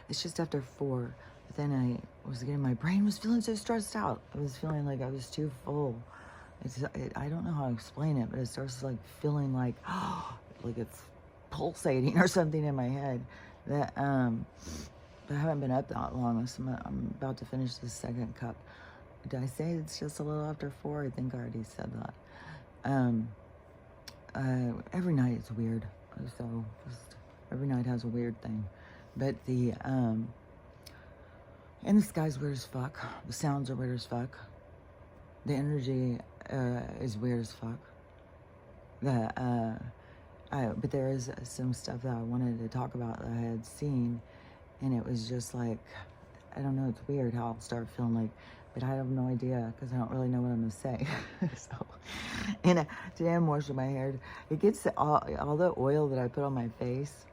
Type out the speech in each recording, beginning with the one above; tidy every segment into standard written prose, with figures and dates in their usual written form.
It's just after 4. But then my brain was feeling so stressed out. I was feeling like I was too full. I don't know how to explain it, but it starts like feeling like, like it's pulsating or something in my head. That but I haven't been up that long, so I'm about to finish the second cup. Did I say it's just a little after 4? I think I already said that. Every night it's weird. So just every night has a weird thing. But and the sky's weird as fuck. The sounds are weird as fuck. The energy is weird as fuck. But there is some stuff that I wanted to talk about that I had seen, and it was just like, I don't know, it's weird how I'll start feeling like, but I have no idea because I don't really know what I'm going to say. So, and today I'm washing my hair. It gets all the oil that I put on my face.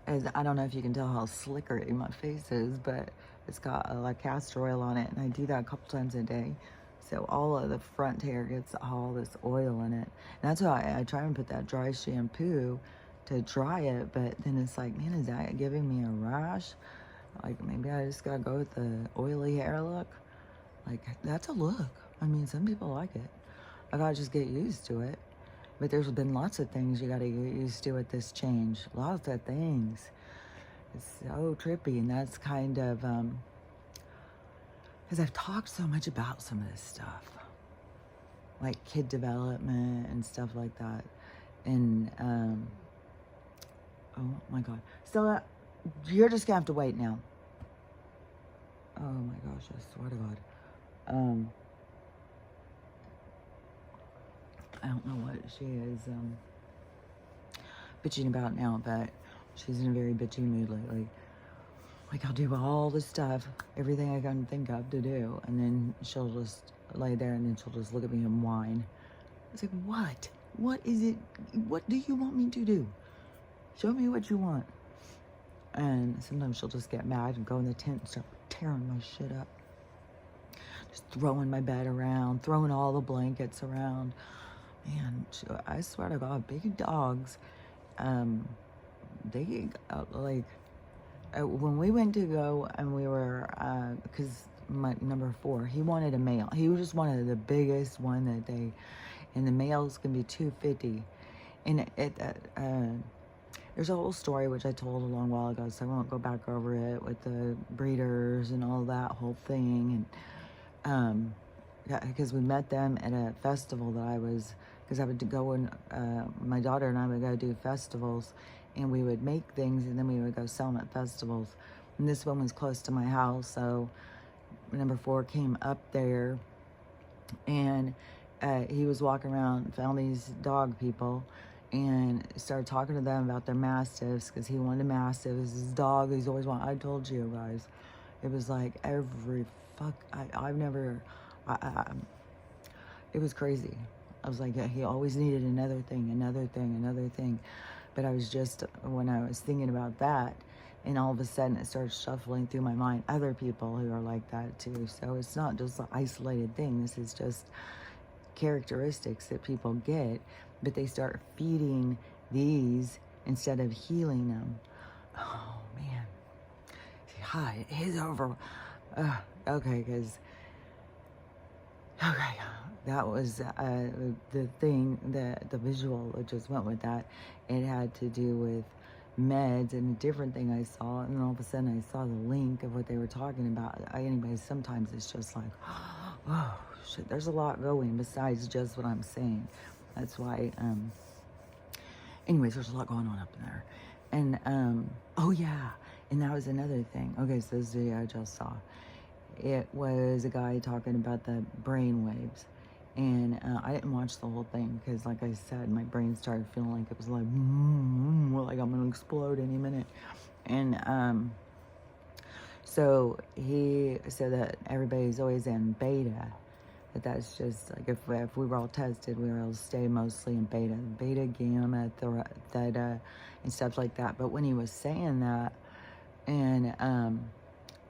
I don't know if you can tell how slickery my face is, but it's got like castor oil on it, and I do that a couple times a day. So all of the front hair gets all this oil in it. And that's why I try and put that dry shampoo to dry it, but then it's like, man, is that giving me a rash? Like, maybe I just gotta go with the oily hair look. Like, that's a look. I mean, some people like it. I gotta just get used to it. But there's been lots of things you gotta get used to with this change. Lots of things. It's so trippy, and that's kind of, because I've talked so much about some of this stuff. Like kid development and stuff like that. And, oh my God. Stella, you're just gonna have to wait now. Oh my gosh, I swear to God. I don't know what she is bitching about now, but she's in a very bitchy mood lately. Like, I'll do all the stuff, everything I can think of to do, and then she'll just lay there and then she'll just look at me and whine. It's like, what? What is it? What do you want me to do? Show me what you want. And sometimes she'll just get mad and go in the tent and start tearing my shit up. Just throwing my bed around, throwing all the blankets around. Man, I swear to God, big dogs, they like, when we went to go and we were, because my number 4, he wanted a male. He just wanted the biggest one that and the males can be 250. And there's a whole story which I told a long while ago, so I won't go back over it with the breeders and all that whole thing. And because we met them at a festival that because I would go and my daughter and I would go do festivals, and we would make things and then we would go sell them at festivals. And this one was close to my house, so number 4 came up there, and he was walking around, found these dog people, and started talking to them about their mastiffs, because he wanted a mastiff. It was his dog he's always wanted. I told you guys, it was like it was crazy. I was like, yeah, he always needed another thing. But I was just, when I was thinking about that, and all of a sudden it started shuffling through my mind other people who are like that too. So it's not just an isolated thing. This is just characteristics that people get, but they start feeding these instead of healing them. Oh man. Hi, it is over. Okay, because okay, that was the thing, the visual that just went with that. It had to do with meds and a different thing I saw, and then all of a sudden I saw the link of what they were talking about. Anyways, sometimes it's just like, oh shit, there's a lot going besides just what I'm saying. That's why, anyways, there's a lot going on up in there. And, oh yeah, and that was another thing. Okay, so this video I just saw. It was a guy talking about the brain waves. And I didn't watch the whole thing because, like I said, my brain started feeling like it was like, like I'm going to explode any minute. And so he said that everybody's always in beta. But that's just like, if we were all tested, we were able to stay mostly in beta, gamma, theta, and stuff like that. But when he was saying that, and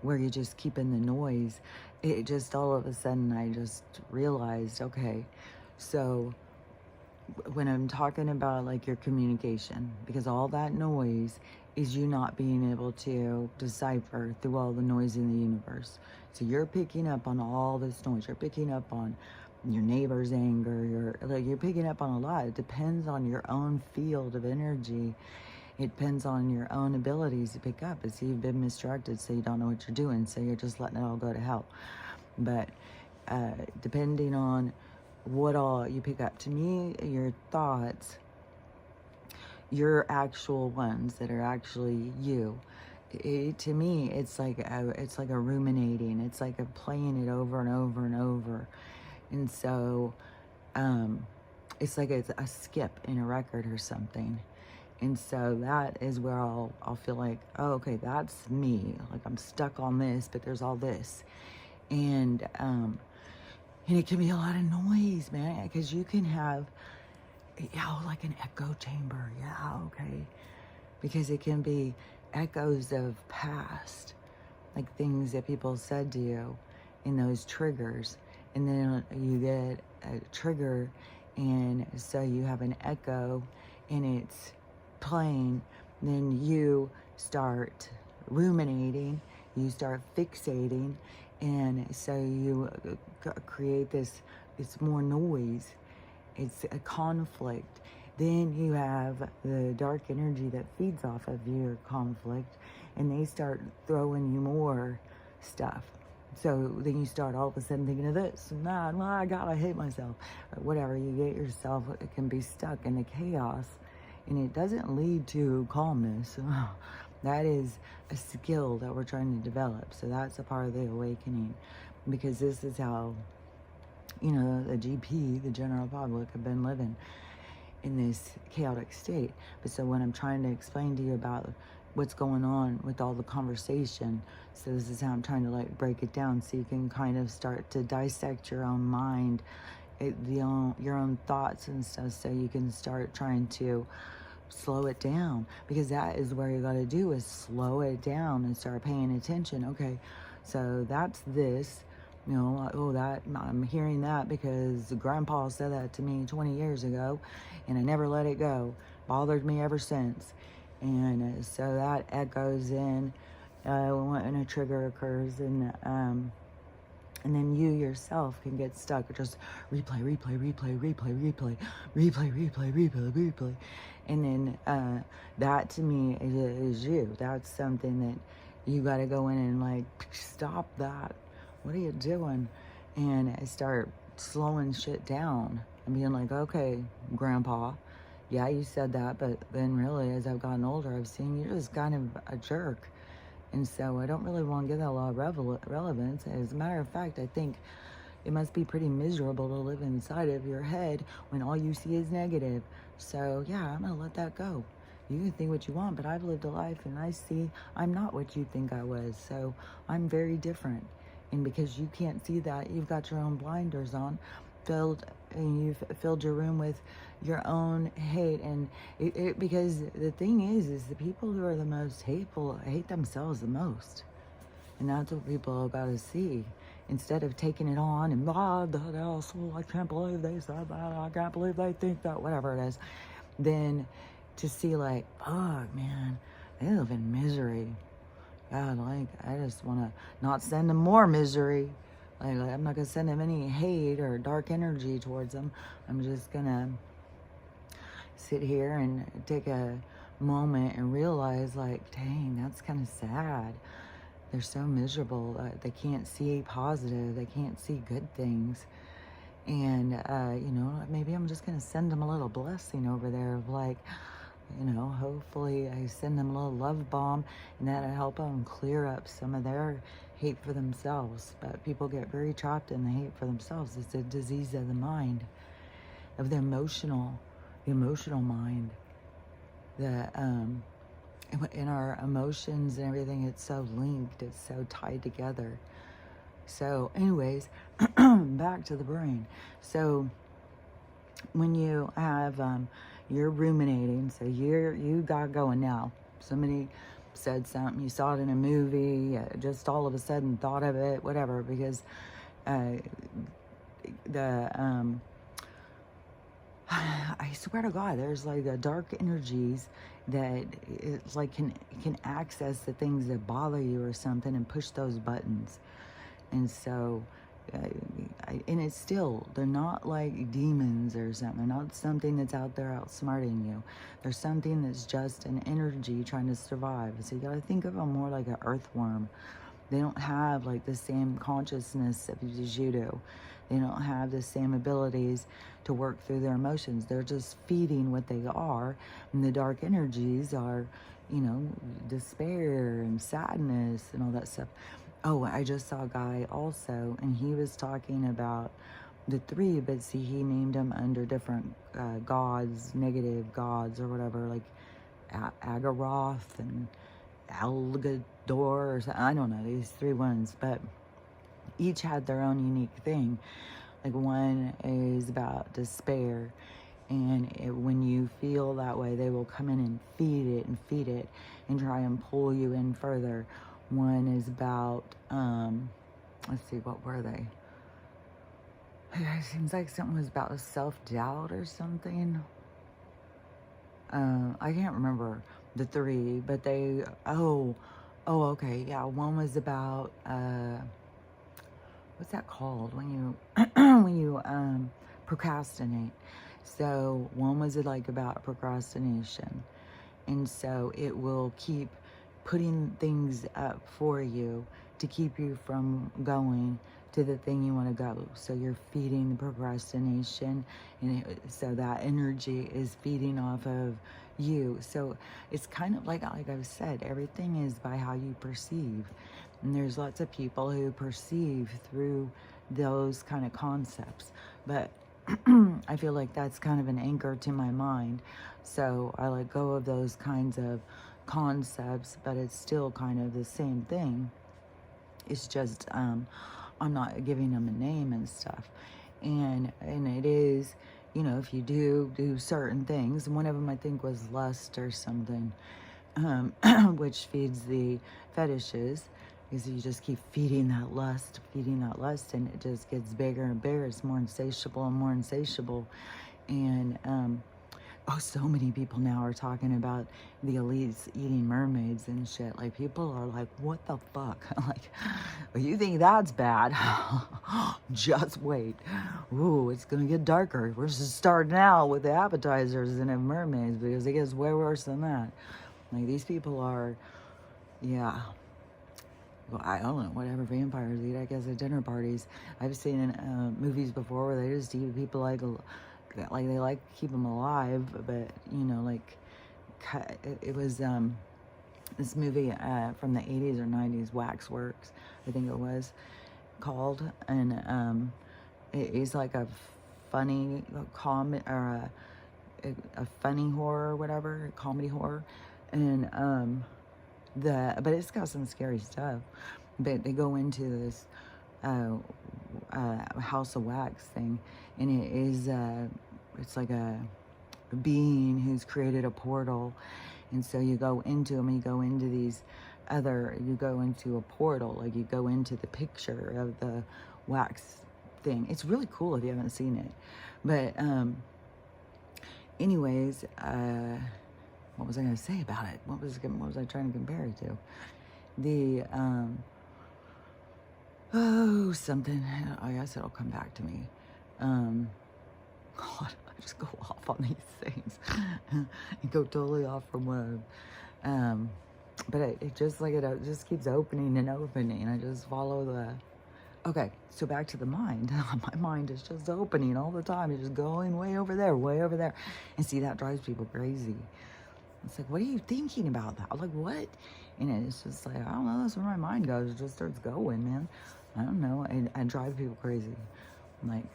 where you just keep in the noise, it just all of a sudden I just realized, okay, so when I'm talking about like your communication, because all that noise is you not being able to decipher through all the noise in the universe. So you're picking up on all this noise. You're picking up on your neighbor's anger. You're picking up on a lot. It depends on your own field of energy. It depends on your own abilities to pick up. It's you've been misdirected, so you don't know what you're doing. So you're just letting it all go to hell. But depending on what all you pick up, to me, your thoughts, your actual ones that are actually you. To me, it's like a ruminating. It's like a playing it over and over and over, and so it's like it's a skip in a record or something. And so that is where I'll feel like, oh, okay, that's me. Like I'm stuck on this, but there's all this, and it can be a lot of noise, man, because you can have, yeah, like an echo chamber. Yeah, okay. Because it can be echoes of past, like things that people said to you in those triggers. And then you get a trigger, and so you have an echo, and it's playing. Then you start ruminating, you start fixating, and so you create this, it's more noise. It's a conflict. Then you have the dark energy that feeds off of your conflict, and they start throwing you more stuff. So then you start all of a sudden thinking of this and that, and I hate myself, or whatever. You get yourself, it can be stuck in the chaos, and it doesn't lead to calmness. That is a skill that we're trying to develop. So that's a part of the awakening, because this is how, the GP, the general public, have been living in this chaotic state. But so when I'm trying to explain to you about what's going on with all the conversation, so this is how I'm trying to like break it down, so you can kind of start to dissect your own mind, your own thoughts and stuff, so you can start trying to slow it down, because that is where you got to do, is slow it down and start paying attention. Okay, so that's this. That I'm hearing that because Grandpa said that to me 20 years ago, and I never let it go. Bothered me ever since. And so that echoes in when a trigger occurs, and then you yourself can get stuck. Just replay. And then that to me is you. That's something that you got to go in and like, stop that. What are you doing? And I start slowing shit down and being like, okay, Grandpa, yeah, you said that, but then really, as I've gotten older, I've seen you're just kind of a jerk. And so I don't really want to give that a lot of relevance. As a matter of fact, I think it must be pretty miserable to live inside of your head when all you see is negative. So yeah, I'm going to let that go. You can think what you want, but I've lived a life, and I see I'm not what you think I was. So I'm very different. And because you can't see that, you've got your own blinders on, and you've filled your room with your own hate. And because the thing is the people who are the most hateful hate themselves the most. And that's what people have got to see. Instead of taking it on and, that asshole, I can't believe they said that, I can't believe they think that, whatever it is, then to see like, fuck, man, they live in misery. God, like, I just want to not send them more misery. Like, I'm not going to send them any hate or dark energy towards them. I'm just going to sit here and take a moment and realize, like, dang, that's kind of sad. They're so miserable. They can't see positive. They can't see good things. And, maybe I'm just going to send them a little blessing over there of like, hopefully I send them a little love bomb, and that'll help them clear up some of their hate for themselves. But people get very trapped in the hate for themselves. It's a disease of the mind, of the emotional mind. In our emotions and everything, it's so linked, it's so tied together. So anyways, back to the brain. So when you have you're ruminating, so you got going now. Somebody said something, you saw it in a movie, just all of a sudden thought of it, whatever, because I swear to God, there's like a dark energies that it's like can access the things that bother you or something and push those buttons. And so, uh, and it's still, they're not like demons or something. They're not something that's out there outsmarting you. There's something that's just an energy trying to survive. So you gotta think of them more like an earthworm. They don't have like the same consciousness as you do. They don't have the same abilities to work through their emotions. They're just feeding what they are. And the dark energies are, you know, despair and sadness and all that stuff. Oh, I just saw a guy also, and he was talking about the three, but see, he named them under different gods, negative gods or whatever, like Agaroth and Algador or something. I don't know, these three ones, but each had their own unique thing. Like one is about despair, and when you feel that way, they will come in and feed it and try and pull you in further. One is about, let's see, what were they? It seems like something was about self-doubt or something. I can't remember the three, but they, okay, yeah, one was about, what's that called when you, when you, procrastinate. So one was like about procrastination. And so it will keep putting things up for you to keep you from going to the thing you want to go. So you're feeding the procrastination, and so that energy is feeding off of you. So it's kind of like I've said, everything is by how you perceive. And there's lots of people who perceive through those kind of concepts. But I feel like that's kind of an anchor to my mind. So I let go of those kinds of concepts, but it's still kind of the same thing. It's just I'm not giving them a name and stuff. And it is, you know, if you do certain things, one of them I think was lust or something, which feeds the fetishes. Because you just keep feeding that lust, and it just gets bigger and bigger. It's more insatiable and more insatiable. And, so many people now are talking about the elites eating mermaids and shit. Like, people are like, what the fuck? Like, well, you think that's bad? Just wait. Ooh, it's going to get darker. We're just starting out with the appetizers and the mermaids, because it gets way worse than that. Like, these people are, yeah. Well, I don't know, whatever vampires eat, I guess, at dinner parties. I've seen in movies before where they just eat people like they like to keep them alive, but, you know, like, it was this movie from the 80s or 90s, Waxworks, I think it was called, and it's like a funny comedy, or a funny horror or whatever, comedy horror, and but it's got some scary stuff. But they go into this House of Wax thing, and it is it's like a being who's created a portal, and so you go into them, and you go into you go into a portal, like you go into the picture of the wax thing. It's really cool if you haven't seen it. But anyways, what was I going to say about it? What was I trying to compare it to? The, something. I guess it'll come back to me. God, I just go off on these things. and go totally off from what but it just keeps opening and opening. I just follow the... Okay, so back to the mind. My mind is just opening all the time. It's just going way over there, way over there. And see, that drives people crazy. It's like, what are you thinking about that? I'm like, what? And it's just like, I don't know, that's where my mind goes. It just starts going, man. I don't know. I drive people crazy. Like,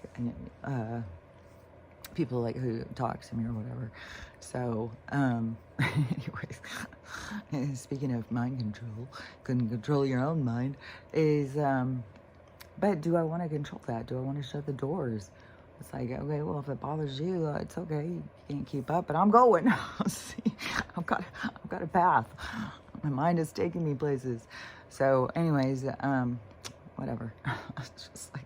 people like who talk to me or whatever. So, anyways, speaking of mind control, couldn't control your own mind, is, but do I want to control that? Do I want to shut the doors? It's like, okay, well, if it bothers you, it's okay. You can't keep up, but I'm going. See, I've got a path. My mind is taking me places. So, anyways, what whatever. It's just like,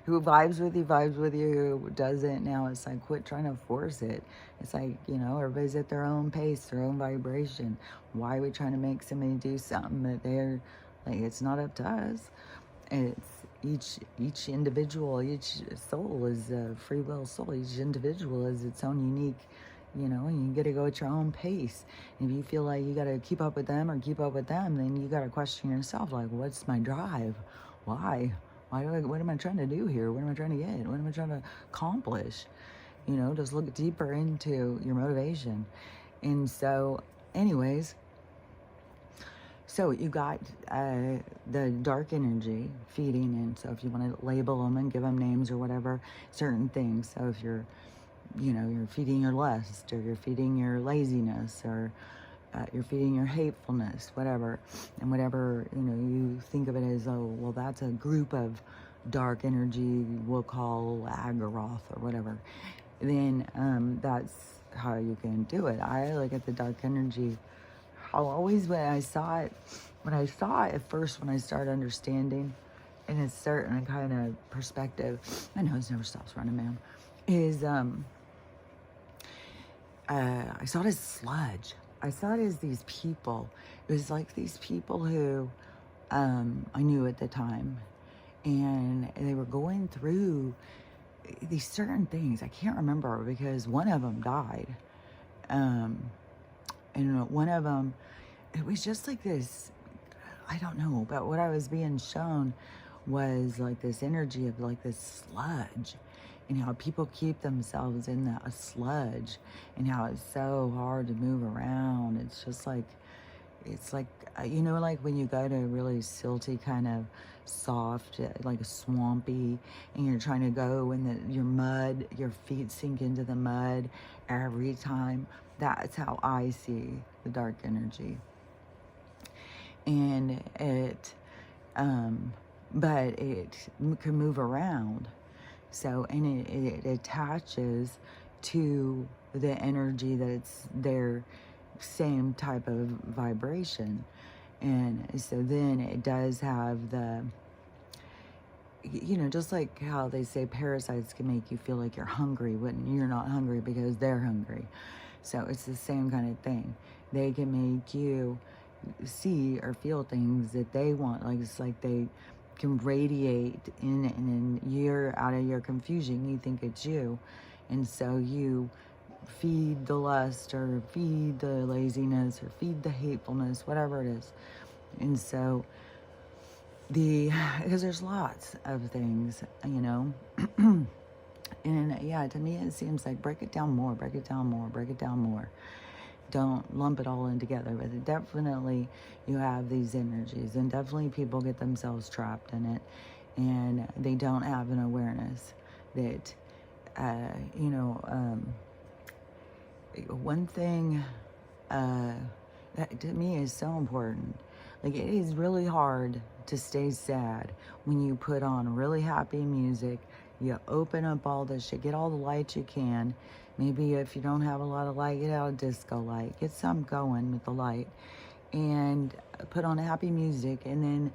who vibes with you, vibes with you. Who doesn't, now it's like, quit trying to force it. It's like, you know, everybody's at their own pace, their own vibration. Why are we trying to make somebody do something that they're, like, it's not up to us. It's each individual, each soul is a free will soul. Each individual is its own unique, you know, and you got to go at your own pace. And if you feel like you got to keep up with them or keep up with them, then you got to question yourself, like, what's my drive? Why? What am I trying to do here? What am I trying to get? What am I trying to accomplish? You know, just look deeper into your motivation. And so, anyways, so you got the dark energy feeding in. So if you want to label them and give them names or whatever, certain things. So if you're, you know, you're feeding your lust, or you're feeding your laziness, or you're feeding your hatefulness, whatever. And whatever, you know, you think of it as, oh, well, that's a group of dark energy we'll call Agaroth or whatever. Then that's how you can do it. I look at the dark energy. I'll always, when I saw it at first, when I started understanding in a certain kind of perspective, my nose never stops running, man, is I saw it as sludge. I saw it as these people. It was like these people who I knew at the time, and they were going through these certain things. I can't remember because one of them died. And one of them, it was just like this, I don't know, but what I was being shown was like this energy of like this sludge, and how people keep themselves in that sludge, and how it's so hard to move around. It's just like, it's like, you know, like when you go to a really silty kind of soft, like a swampy, and you're trying to go and your mud, your feet sink into the mud every time. That's how I see the dark energy. And it, but it can move around. So, and it attaches to the energy that it's their same type of vibration. And so then it does have the, you know, just like how they say parasites can make you feel like you're hungry when you're not hungry because they're hungry. So it's the same kind of thing. They can make you see or feel things that they want. Like, it's like they can radiate in, and you're out of your confusion. You think it's you. And so you feed the lust, or feed the laziness, or feed the hatefulness, whatever it is. And so because there's lots of things, you know. And yeah, to me it seems like break it down more, break it down more, break it down more. Don't lump it all in together. But it definitely, you have these energies, and definitely people get themselves trapped in it, and they don't have an awareness that, you know, one thing that to me is so important. Like, it is really hard to stay sad when you put on really happy music. You open up all this shit, get all the lights you can. Maybe if you don't have a lot of light, get out a disco light. Get some going with the light. And put on happy music, and then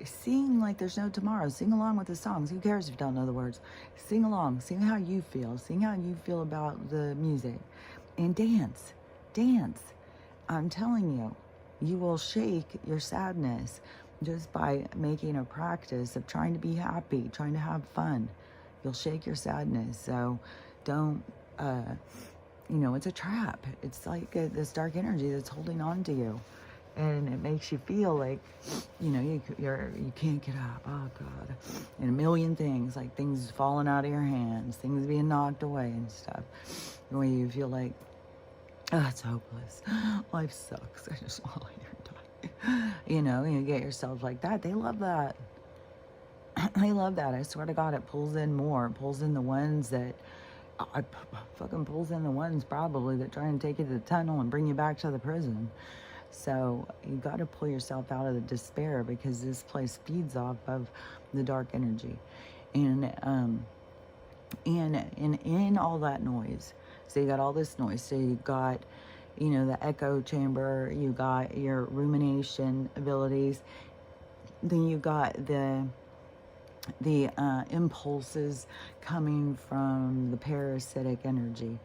sing like there's no tomorrow. Sing along with the songs. Who cares if you don't know the words? Sing along. Sing how you feel. Sing how you feel about the music. And dance. Dance. I'm telling you, you will shake your sadness just by making a practice of trying to be happy, trying to have fun. You'll shake your sadness. So don't, you know, it's a trap. It's like this dark energy that's holding on to you. And it makes you feel like, you know, you can't get up. Oh, God. And a million things, like things falling out of your hands, things being knocked away and stuff. Where you feel like, oh, it's hopeless. Life sucks. I just want to lay here and die. You know, you get yourself like that. They love that. They love that. I swear to God, it pulls in more. It pulls in the ones that, fucking pulls in the ones probably that try and take you to the tunnel and bring you back to the prison. So you got to pull yourself out of the despair, because this place feeds off of the dark energy. And in all that noise, so you got all this noise. So you got, you know, the echo chamber, you got your rumination abilities, then you got the the impulses coming from the parasitic energy.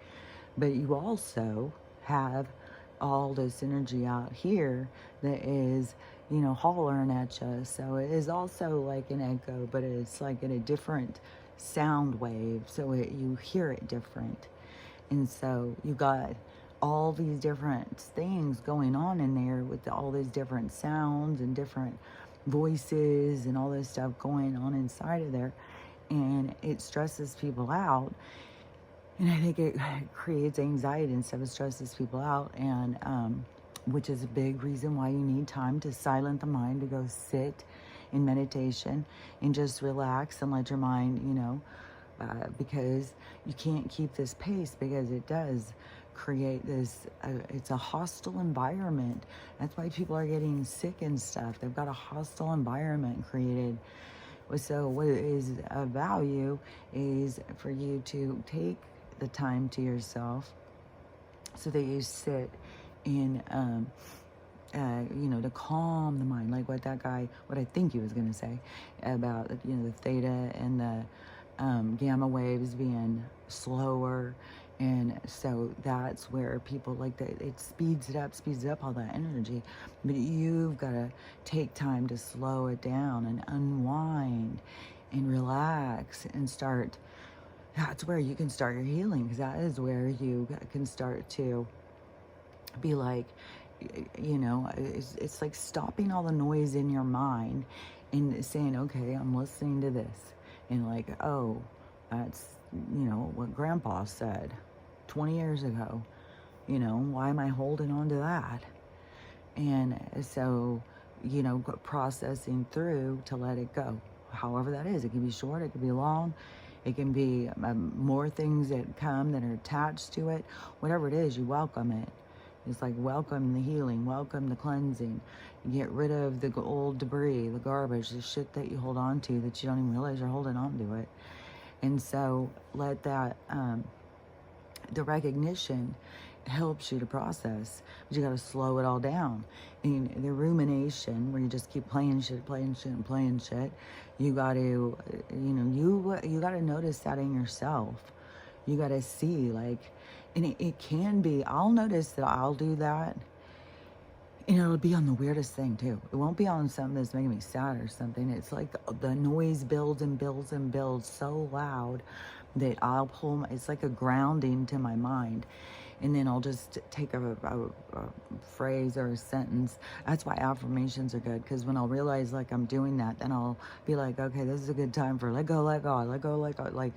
But you also have all this energy out here that is, hollering at you. So it is also like an echo, but it's like in a different sound wave. So you hear it different. And so you got all these different things going on in there with all these different sounds and different voices and all this stuff going on inside of there. And it stresses people out. And I think it creates anxiety and stuff. It stresses people out. And, which is a big reason why you need time to silence the mind, to go sit in meditation and just relax and let your mind, because you can't keep this pace, because it does create this, it's a hostile environment. That's why people are getting sick and stuff. They've got a hostile environment created. So what is of value is for you to take the time to yourself so that you sit in, to calm the mind, like what that guy, what I think he was going to say about, the theta and the gamma waves being slower. And so that's where people like that, it speeds it up all that energy. But you've got to take time to slow it down and unwind and relax and start. That's where you can start your healing, because that is where you can start to be like, it's like stopping all the noise in your mind and saying, okay, I'm listening to this. And like, oh, that's, what grandpa said 20 years ago. Why am I holding on to that? And so, processing through to let it go. However that is. It can be short, it can be long. It can be more things that come that are attached to it. Whatever it is, you welcome it. It's like welcome the healing, welcome the cleansing. You get rid of the old debris, the garbage, the shit that you hold on to that you don't even realize you're holding on to it. And so let that, the recognition helps you to process, but you got to slow it all down. And the rumination, where you just keep playing shit, you got to, you got to notice that in yourself. You got to see, like, and it can be, I'll notice that I'll do that, and it'll be on the weirdest thing too. It won't be on something that's making me sad or something. It's like the noise builds and builds and builds so loud that I'll pull, it's like a grounding to my mind. And then I'll just take a phrase or a sentence. That's why affirmations are good, because when I'll realize like I'm doing that, then I'll be like, okay, this is a good time for let go, let go, let go, let go. Like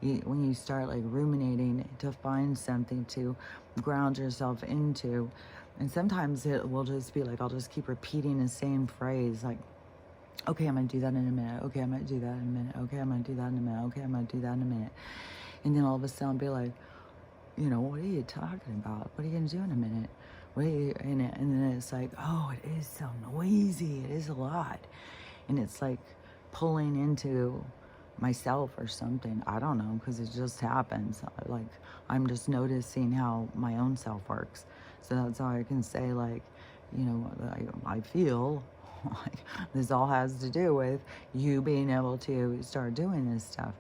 when you start like ruminating to find something to ground yourself into. And sometimes it will just be like, I'll just keep repeating the same phrase, like, okay, I'm going to do that in a minute. Okay, I'm going to do that in a minute. Okay, I'm going to do that in a minute. Okay, I'm going to do that in a minute. And then all of a sudden I'll be like, what are you talking about? What are you going to do in a minute? What are you, and then it's like, oh, it is so noisy. It is a lot. And it's like pulling into myself or something. I don't know, because it just happens. Like, I'm just noticing how my own self works. So that's how I can say, like, I feel like this all has to do with you being able to start doing this stuff.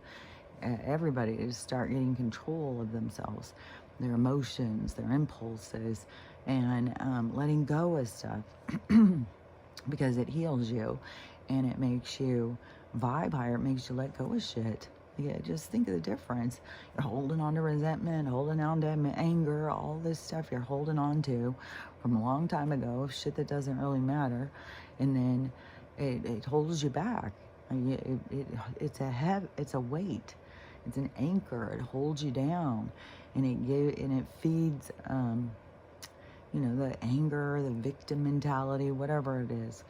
Everybody to start getting control of themselves, their emotions, their impulses, and letting go of stuff because it heals you and it makes you vibe higher. It makes you let go of shit. Yeah, just think of the difference. You're holding on to resentment, holding on to anger, all this stuff you're holding on to from a long time ago, shit that doesn't really matter, and then it holds you back. It's a weight. It's an anchor. It holds you down, and it feeds, the anger, the victim mentality, whatever it is.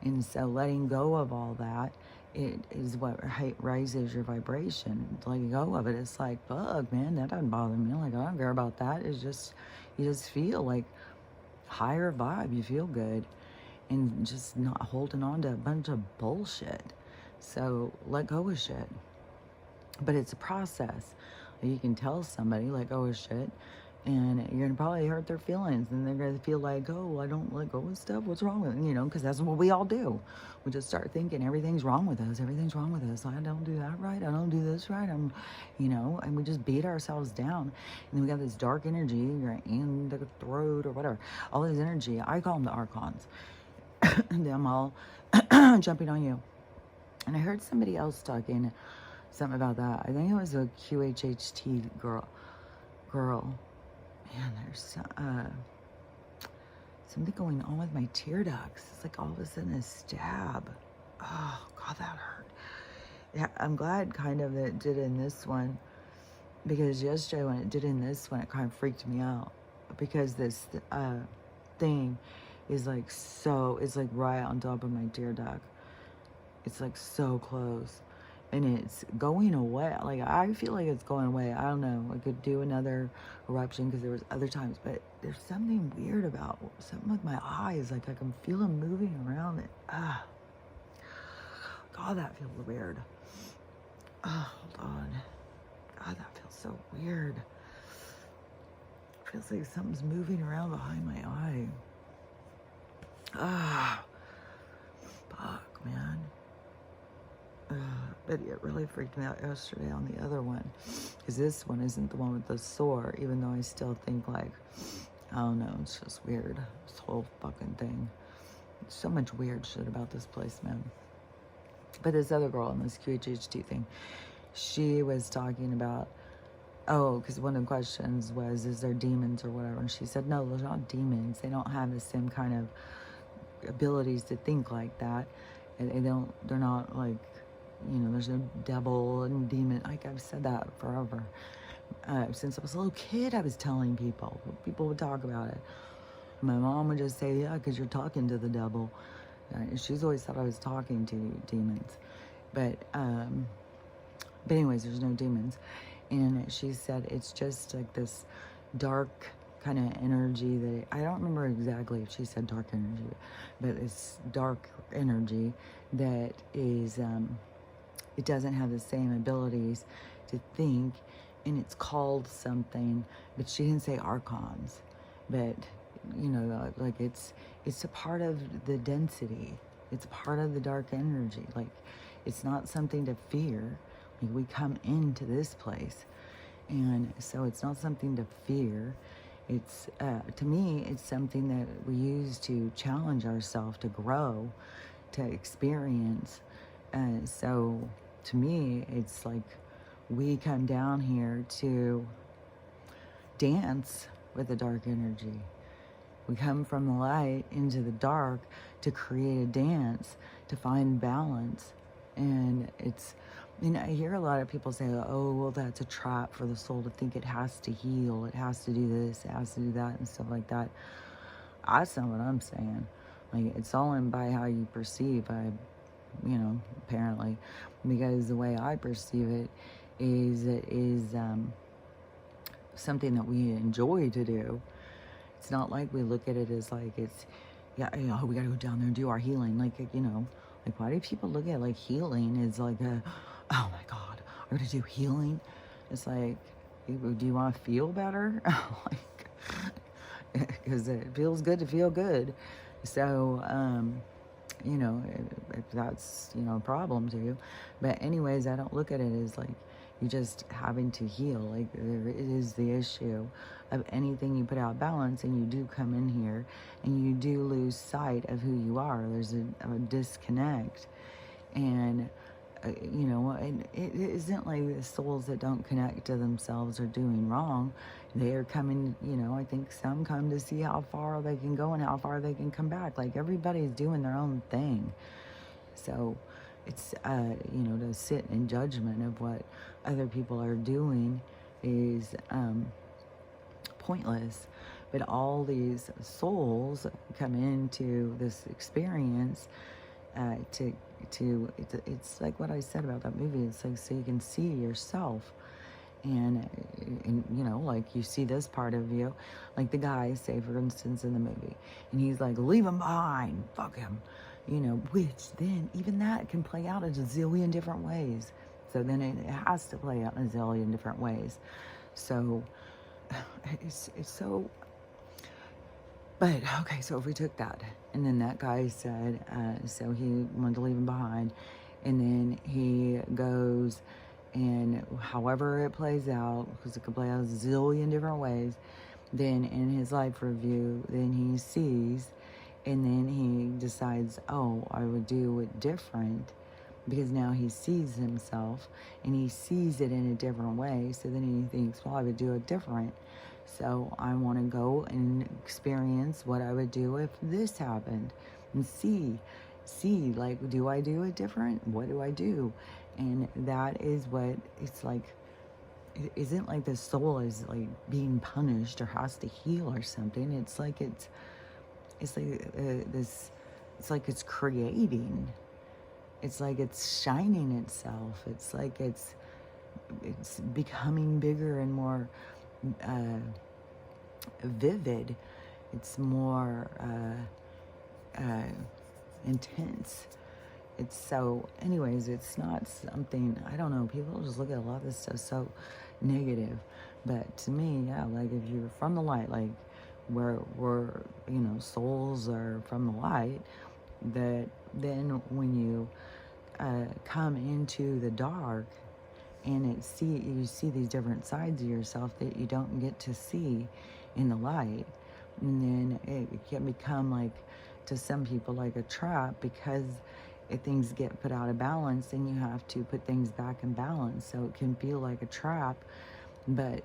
And so letting go of all that, it is what raises your vibration. Letting go of it, it's like, fuck, man, that doesn't bother me. Like, I don't care about that. It's just, you just feel like higher vibe. You feel good, and just not holding on to a bunch of bullshit. So let go of shit. But it's a process. You can tell somebody, let go of shit, And you're going to probably hurt their feelings, and they're going to feel like, oh, I don't let go of stuff. What's wrong with me? Because that's what we all do. We just start thinking everything's wrong with us. Everything's wrong with us. I don't do that right. I don't do this right. And we just beat ourselves down. And then we got this dark energy, you're in the throat or whatever. All this energy, I call them the archons. And I'm all jumping on you. And I heard somebody else talking something about that. I think it was a QHHT girl. Man, there's something going on with my tear ducts. It's like all of a sudden a stab. Oh, God, that hurt. Yeah, I'm glad kind of that it did in this one, because yesterday when it did in this one, it kind of freaked me out, because this thing is like it's like right on top of my tear duct. It's like so close. And it's going away. Like, I feel like it's going away. I don't know. I could do another eruption because there was other times, but there's something weird about something with my eyes. Like, I can feel them moving around it. God, that feels weird. Hold on. God, that feels so weird. It feels like something's moving around behind my eye. Fuck, man. But it really freaked me out yesterday on the other one, because this one isn't the one with the sore, even though I still think like, I don't know, it's just weird, this whole fucking thing. So much weird shit about this place, man. But this other girl in this QHHT thing, she was talking about, because one of the questions was, is there demons or whatever, and she said, no, they're not demons. They don't have the same kind of abilities to think like that, and they're not like, there's no devil and demon. Like, I've said that forever. Since I was a little kid, I was telling people. People would talk about it. My mom would just say, yeah, because you're talking to the devil. She's always thought I was talking to demons. But anyways, there's no demons. And she said it's just like this dark kind of energy that, I don't remember exactly if she said dark energy, but it's dark energy that is, it doesn't have the same abilities to think, and it's called something, but she didn't say archons, but like it's a part of the density. It's a part of the dark energy. Like, it's not something to fear. Like, we come into this place, and so it's not something to fear. It's to me, it's something that we use to challenge ourselves, to grow, to experience. So to me, it's like we come down here to dance with the dark energy. We come from the light into the dark to create a dance, to find balance. And it's, I hear a lot of people say, oh, well, that's a trap for the soul to think it has to heal, it has to do this, it has to do that, and stuff like that. That's not what I'm saying. Like, it's all in by how you perceive. Apparently, because the way I perceive it is something that we enjoy to do. It's not like we look at it as like it's, we gotta go down there and do our healing. Like, why do people look at like healing as like oh my God, I gotta do healing? It's like, do you want to feel better? Because it feels good to feel good. So, if that's, a problem to you. But anyways, I don't look at it as like you just having to heal. Like, there is the issue of anything you put out balance, and you do come in here and you do lose sight of who you are. There's a disconnect. And, and it isn't like the souls that don't connect to themselves are doing wrong. They are coming, I think some come to see how far they can go and how far they can come back. Like, everybody's doing their own thing. So it's, to sit in judgment of what other people are doing is pointless. But all these souls come into this experience it's like what I said about that movie. It's like, so you can see yourself, and like, you see this part of you, like the guy, say for instance, in the movie, and he's like, leave him behind, fuck him, which then even that can play out in a zillion different ways. So then it has to play out in a zillion different ways. So it's so. But okay, so if we took that, and then that guy said, so he wanted to leave him behind, and then he goes, and however it plays out, because it could play out a zillion different ways, then in his life review, then he sees, and then he decides, oh, I would do it different, because now he sees himself, and he sees it in a different way, so then he thinks, well, I would do it different. So I want to go and experience what I would do if this happened and see, like, do I do it different? What do I do? And that is what it's like. It isn't like the soul is like being punished or has to heal or something. It's like it's like this. It's like it's creating. It's like it's shining itself. It's like it's becoming bigger and more vivid. It's more intense. It's so, anyways, it's not something, I don't know, people just look at a lot of this stuff so negative. But to me, yeah, like if you're from the light, like we're souls are from the light, that then when you come into the dark, and you see these different sides of yourself that you don't get to see in the light, and then it can become, like, to some people, like a trap, because if things get put out of balance, then you have to put things back in balance, so it can feel like a trap. But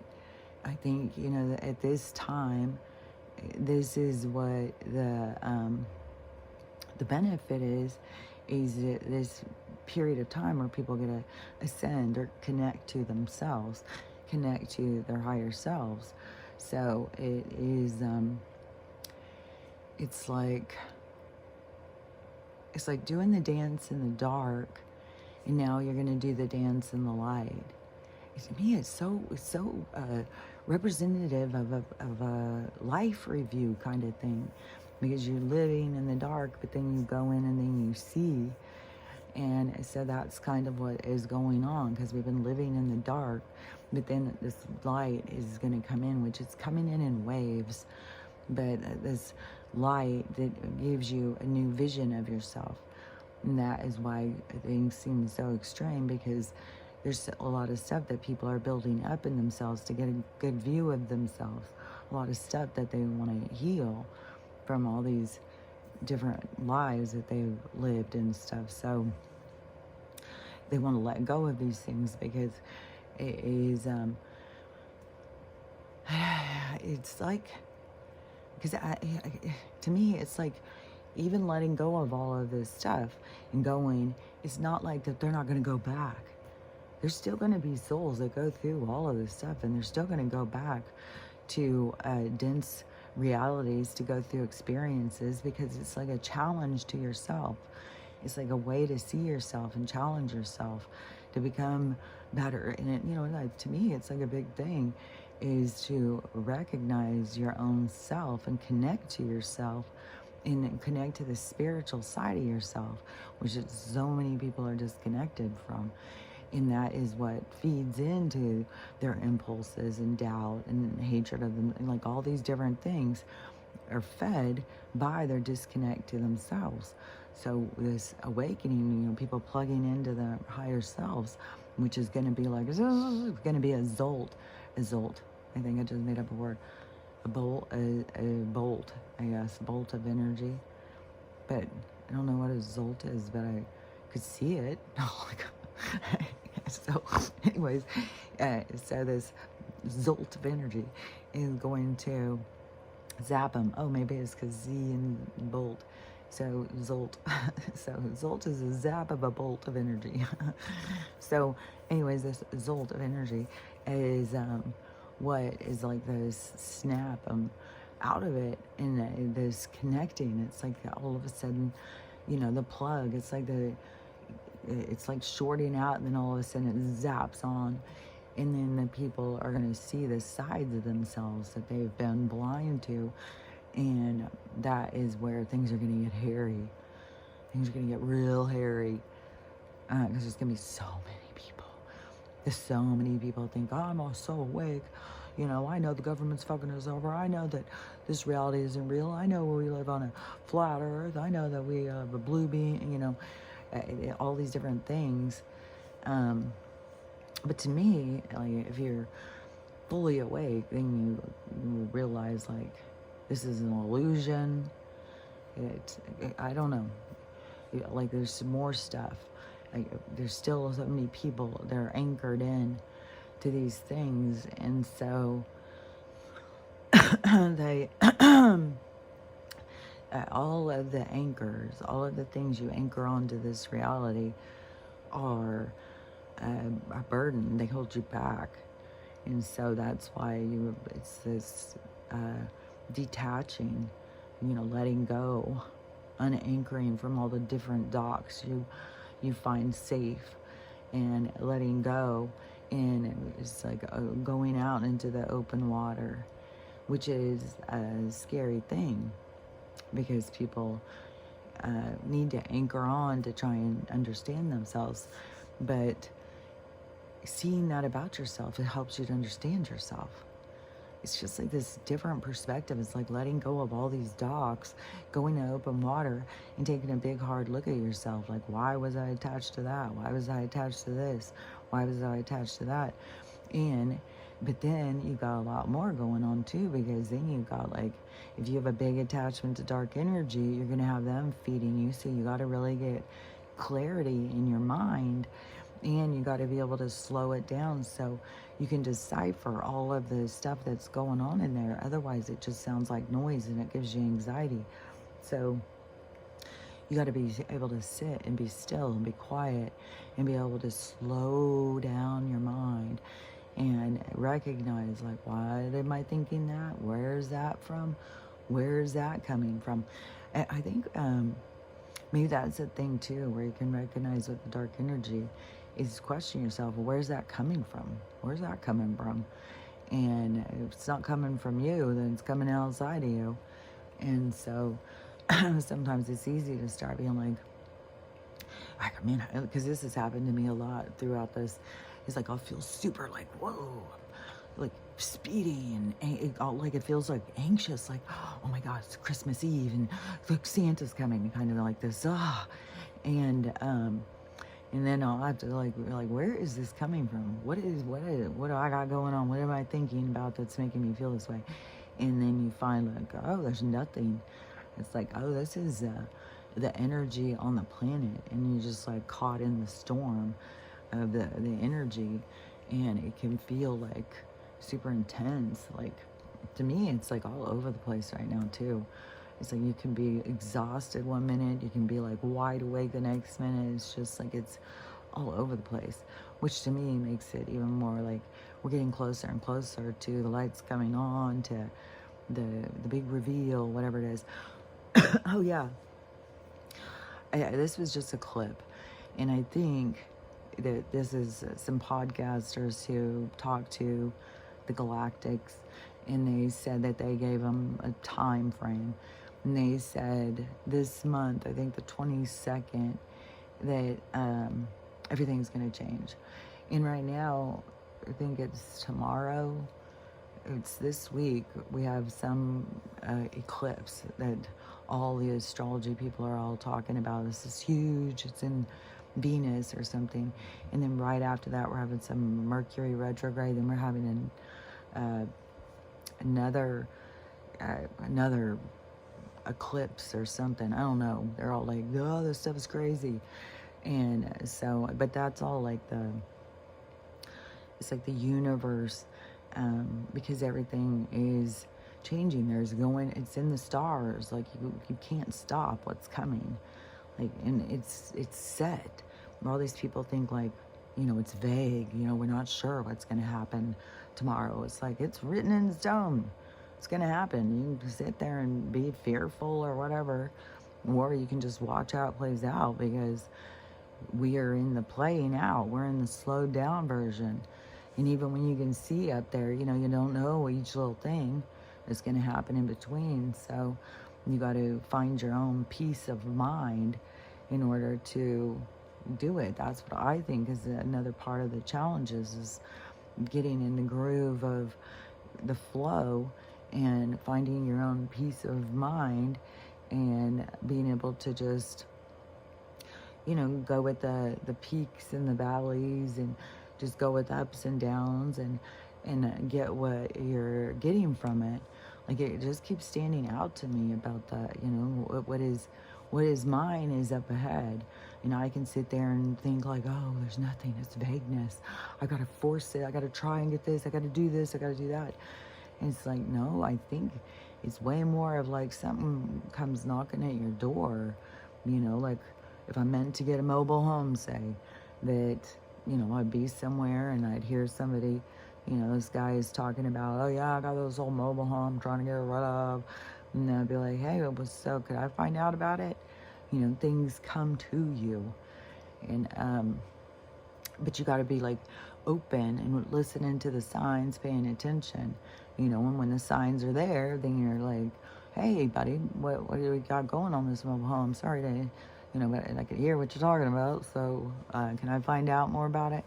I think, at this time, this is what the benefit is this period of time where people get to ascend or connect to themselves, connect to their higher selves. So it is, it's like doing the dance in the dark, and now you're going to do the dance in the light. To me, it's so representative of a life review kind of thing, because you're living in the dark, but then you go in and then you see. And so that's kind of what is going on, because we've been living in the dark, but then this light is going to come in, which is coming in waves. But this light that gives you a new vision of yourself. And that is why things seem so extreme, because there's a lot of stuff that people are building up in themselves to get a good view of themselves. A lot of stuff that they want to heal from all these different lives that they've lived and stuff. So they want to let go of these things, because it is it's like, because to me it's like, even letting go of all of this stuff and going, it's not like that they're not going to go back. There's still going to be souls that go through all of this stuff, and they're still going to go back to dense realities to go through experiences, because it's like a challenge to yourself. It's like a way to see yourself and challenge yourself to become better. And it, like, to me, it's like a big thing is to recognize your own self and connect to yourself and connect to the spiritual side of yourself, which is so many people are disconnected from. And that is what feeds into their impulses and doubt and hatred of them. And like all these different things are fed by their disconnect to themselves. So this awakening, people plugging into their higher selves, which is going to be like, it's going to be a zolt. I think I just made up a word. A bolt, I guess, bolt of energy. But I don't know what a zolt is, but I could see it. So anyways, so this zolt of energy is going to zap them. Oh, maybe it's because Z and bolt. So zolt. So zolt is a zap of a bolt of energy. So anyways, this zolt of energy is what is like this snap out of it, and this connecting. It's like all of a sudden, the plug. It's like shorting out, and then all of a sudden it zaps on, and then the people are going to see the sides of themselves that they've been blind to, and that is where things are going to get hairy. Things are going to get real hairy, because there's going to be so many people. So many people think, oh, I'm all so awake. You know, I know the government's fucking us over. I know that this reality isn't real. I know we live on a flat earth. I know that we have a blue beam, you know, all these different things. But to me, like, if you're fully awake, then you realize, like, this is an illusion. I don't know. Like, there's some more stuff. Like, there's still so many people that are anchored in to these things, and so they all of the anchors, all of the things you anchor onto this reality are a burden. They hold you back, and so that's why it's this detaching, you know, letting go, unanchoring from all the different docks you find safe, and letting go, and it's like going out into the open water, which is a scary thing because people need to anchor on to try and understand themselves. But seeing that about yourself, it helps you to understand yourself. It's just like this different perspective. It's like letting go of all these docks, going to open water and taking a big hard look at yourself. Like, why was I attached to that? Why was I attached to this? Why was I attached to that? But then you got a lot more going on too, because then you got, like, if you have a big attachment to dark energy, you're going to have them feeding you. So you got to really get clarity in your mind, and you got to be able to slow it down so you can decipher all of the stuff that's going on in there. Otherwise, it just sounds like noise and it gives you anxiety. So you got to be able to sit and be still and be quiet and be able to slow down your mind and recognize, like, why am I thinking that? Where's that from? Where's that coming from? I think maybe that's a thing too, where you can recognize with the dark energy is question yourself, well, where's that coming from? Where's that coming from? And if it's not coming from you, then it's coming outside of you. And so sometimes it's easy to start being like, I mean, because this has happened to me a lot throughout this. It's like I'll feel super like, whoa, like speedy, and like it feels like anxious, like, oh my God, it's Christmas Eve and look, Santa's coming, kind of like this, and then I'll have to like, where is this coming from? What do I got going on? What am I thinking about that's making me feel this way? And then you find, like, oh, there's nothing. It's like, oh, this is the energy on the planet, and you're just like caught in the storm of the energy, and it can feel like super intense. Like, to me, it's like all over the place right now too. It's like you can be exhausted one minute, you can be like wide awake the next minute. It's just like it's all over the place, which to me makes it even more like we're getting closer and closer to the lights coming on, to the big reveal, whatever it is. Oh yeah, this was just a clip, and I think that this is some podcasters who talked to the Galactics, and they said that they gave them a time frame, and they said this month, I think the 22nd, that everything's going to change. And right now, I think it's tomorrow, it's this week, we have some eclipse that all the astrology people are all talking about. This is huge. It's in Venus or something. And then right after that, we're having some Mercury retrograde. Then we're having another eclipse or something. I don't know. They're all like, oh, this stuff is crazy. And so, but that's all like it's like the universe, because everything is changing. It's in the stars. Like, you can't stop what's coming. Like, and it's set. All these people think, like, you know, it's vague. You know, we're not sure what's going to happen tomorrow. It's like, it's written in stone. It's going to happen. You can sit there and be fearful or whatever, or you can just watch how it plays out, because we are in the playing out. We're in the slowed down version. And even when you can see up there, you know, you don't know each little thing that's going to happen in between. So you got to find your own peace of mind in order to do it. That's what I think is another part of the challenges, is getting in the groove of the flow and finding your own peace of mind and being able to just, go with the peaks and the valleys and just go with ups and downs and get what you're getting from it. Like, it just keeps standing out to me about that. What is mine is up ahead. I can sit there and think like, oh, there's nothing. It's vagueness. I got to force it. I got to try and get this. I got to do this. I got to do that. And it's like, no, I think it's way more of like something comes knocking at your door. Like if I'm meant to get a mobile home, say, that, I'd be somewhere and I'd hear somebody, this guy is talking about, oh yeah, I got this old mobile home I'm trying to get rid of. And I'd be like, hey, so could I find out about it? Things come to you. And, but you got to be like open and listening to the signs, paying attention. And when the signs are there, then you're like, hey, buddy, what do we got going on this mobile home? Sorry to, but I could hear what you're talking about. So can I find out more about it?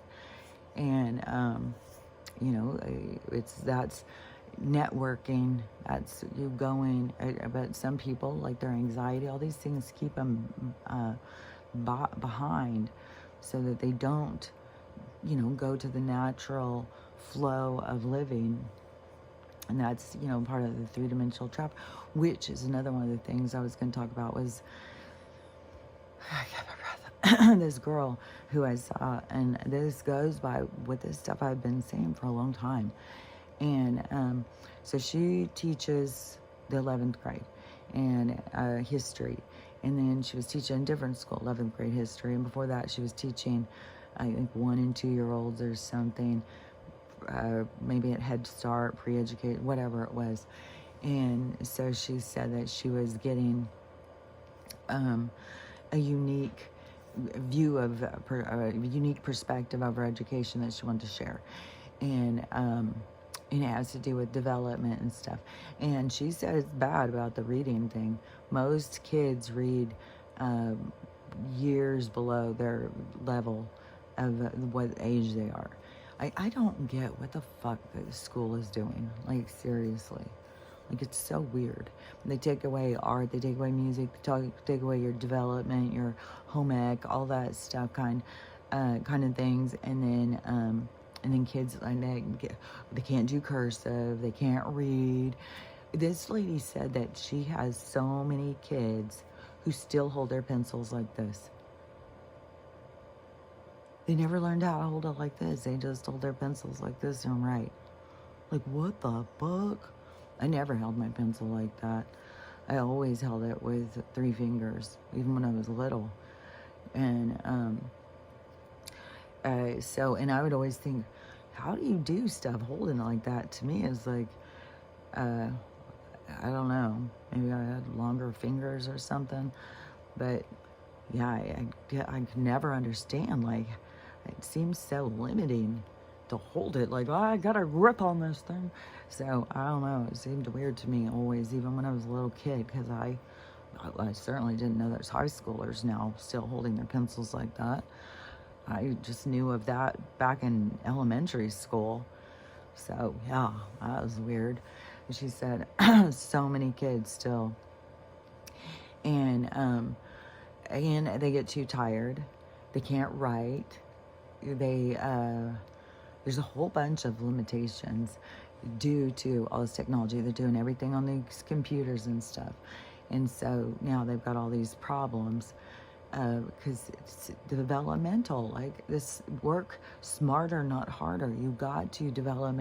And, that's networking, that's you going, but some people, like their anxiety, all these things keep them behind so that they don't, go to the natural flow of living. And that's, part of the three-dimensional trap, which is another one of the things I was going to talk about was, I got my breath, this girl who I saw, and this goes by with this stuff I've been saying for a long time. And so she teaches the 11th grade and history. And then she was teaching a different school, 11th grade history. And before that, she was teaching, I think, 1 and 2 year olds or something, maybe at Head Start, pre-educated, whatever it was. And so she said that she was getting a unique view of, a unique perspective of her education that she wanted to share. And it has to do with development and stuff. And she said it's bad about the reading thing. Most kids read years below their level of what age they are. I don't get what the fuck the school is doing. Like, seriously. Like, it's so weird. They take away art, they take away music, they take away your development, your home ec, all that stuff, kind of things. And then kids, they can't do cursive, they can't read. This lady said that she has so many kids who still hold their pencils like this. They never learned how to hold it like this. They just hold their pencils like this and write. Like, what the fuck? I never held my pencil like that. I always held it with 3 fingers, even when I was little. And and I would always think, how do you do stuff holding it like that? To me, it's like, I don't know. Maybe I had longer fingers or something. But yeah, I could never understand. Like, it seems so limiting to hold it. Like, oh, I got a grip on this thing. So I don't know. It seemed weird to me always, even when I was a little kid, because I certainly didn't know there's high schoolers now still holding their pencils like that. I just knew of that back in elementary school. So yeah, that was weird. And she said, so many kids still. And they get too tired. They can't write. There's a whole bunch of limitations due to all this technology. They're doing everything on these computers and stuff. And so now they've got all these problems because it's developmental. Like, this work smarter, not harder. You got to develop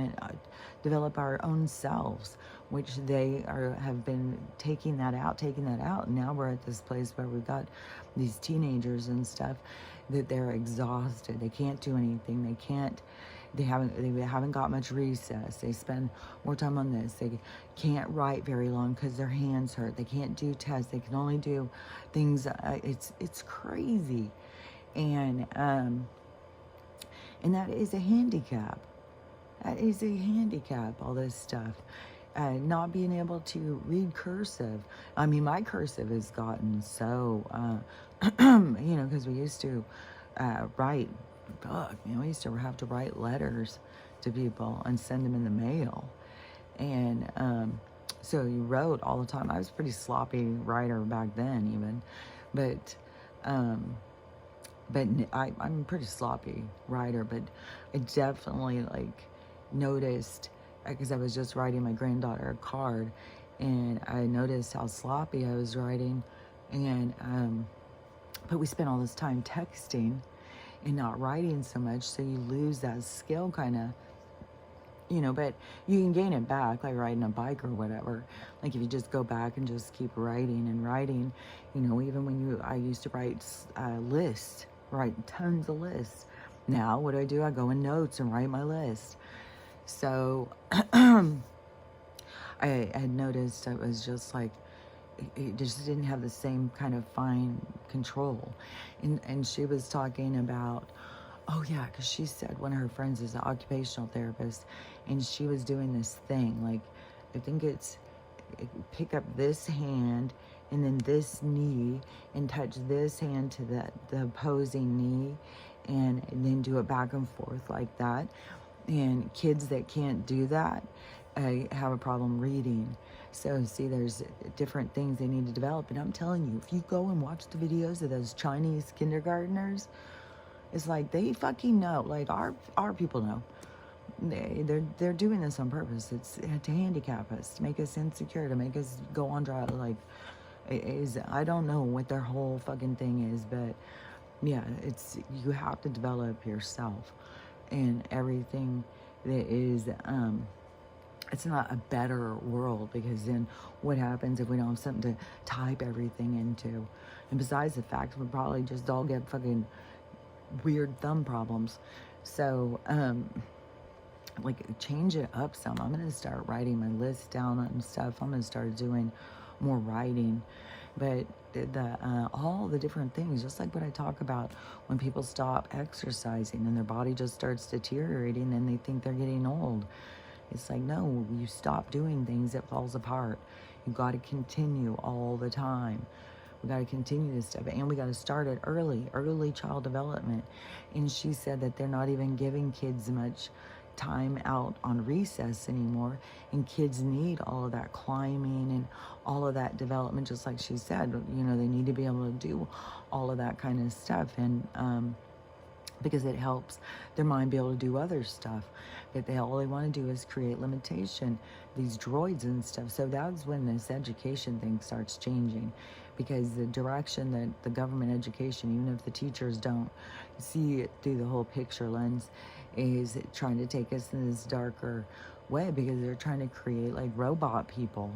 our own selves, which they have been taking that out. And now we're at this place where we've got these teenagers and stuff that they're exhausted. They can't do anything. They haven't got much recess. They spend more time on this. They can't write very long because their hands hurt. They can't do tests. They can only do things. It's crazy, and that is a handicap. That is a handicap. All this stuff, not being able to read cursive. I mean, my cursive has gotten so, because we used to write. We used to have to write letters to people and send them in the mail. And so you wrote all the time. I was a pretty sloppy writer back then, even, but um, I'm a pretty sloppy writer. But I definitely like noticed, because I was just writing my granddaughter a card, and I noticed how sloppy I was writing, and but we spent all this time texting and not writing so much, so you lose that skill kind of, but you can gain it back, like riding a bike or whatever. Like if you just go back and just keep writing and writing, even when I used to write lists, write tons of lists. Now what do? I go in notes and write my list. So I had noticed it was just like, it just didn't have the same kind of fine control. And she was talking about, oh yeah, because she said one of her friends is an occupational therapist, and she was doing this thing, like, I think it's pick up this hand and then this knee and touch this hand to the opposing knee, and then do it back and forth like that. And kids that can't do that have a problem reading. So see, there's different things they need to develop. And I'm telling you, if you go and watch the videos of those Chinese kindergartners, it's like they fucking know. Like our people know. They're doing this on purpose. It's to handicap us, to make us insecure, to make us go on dry. Like, I don't know what their whole fucking thing is, but yeah, you have to develop yourself, and everything that is it's not a better world, because then what happens if we don't have something to type everything into? And besides the fact, we'll probably just all get fucking weird thumb problems. So like, change it up some. I'm gonna start writing my list down and stuff. I'm gonna start doing more writing. But all the different things, just like what I talk about when people stop exercising and their body just starts deteriorating and they think they're getting old. It's like, no, you stop doing things, it falls apart. You got to continue all the time. We got to continue this stuff, and we got to start it early child development. And she said that they're not even giving kids much time out on recess anymore, and kids need all of that climbing and all of that development, just like she said. They need to be able to do all of that kind of stuff, and because it helps their mind be able to do other stuff. But all they want to do is create limitation, these droids and stuff. So that's when this education thing starts changing, because the direction that the government education, even if the teachers don't see it through the whole picture lens, is trying to take us in this darker way, because they're trying to create like robot people,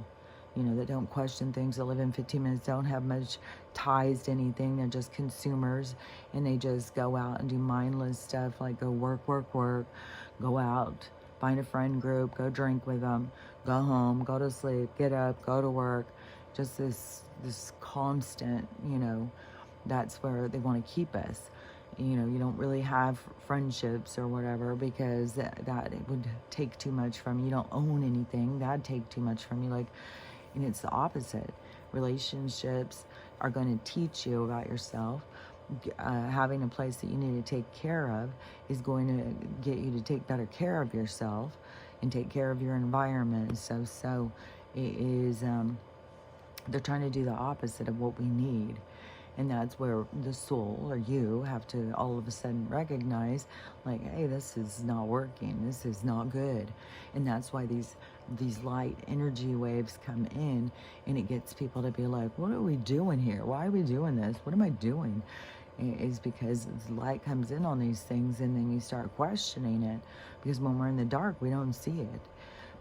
that don't question things, that live in 15 minutes, don't have much ties to anything. They're just consumers, and they just go out and do mindless stuff, like go work, go out, find a friend group, go drink with them, go home, go to sleep, get up, go to work. Just this constant, that's where they want to keep us. You don't really have friendships or whatever, because that it would take too much from you. You don't own anything. That'd take too much from you. And it's the opposite. Relationships are going to teach you about yourself. Having a place that you need to take care of is going to get you to take better care of yourself and take care of your environment. So it is, they're trying to do the opposite of what we need. And that's where the soul, or you, have to all of a sudden recognize, like, hey, this is not working. This is not good. And that's why these light energy waves come in, and it gets people to be like, what are we doing here? Why are we doing this? What am I doing? Is because light comes in on these things, and then you start questioning it, because when we're in the dark, we don't see it.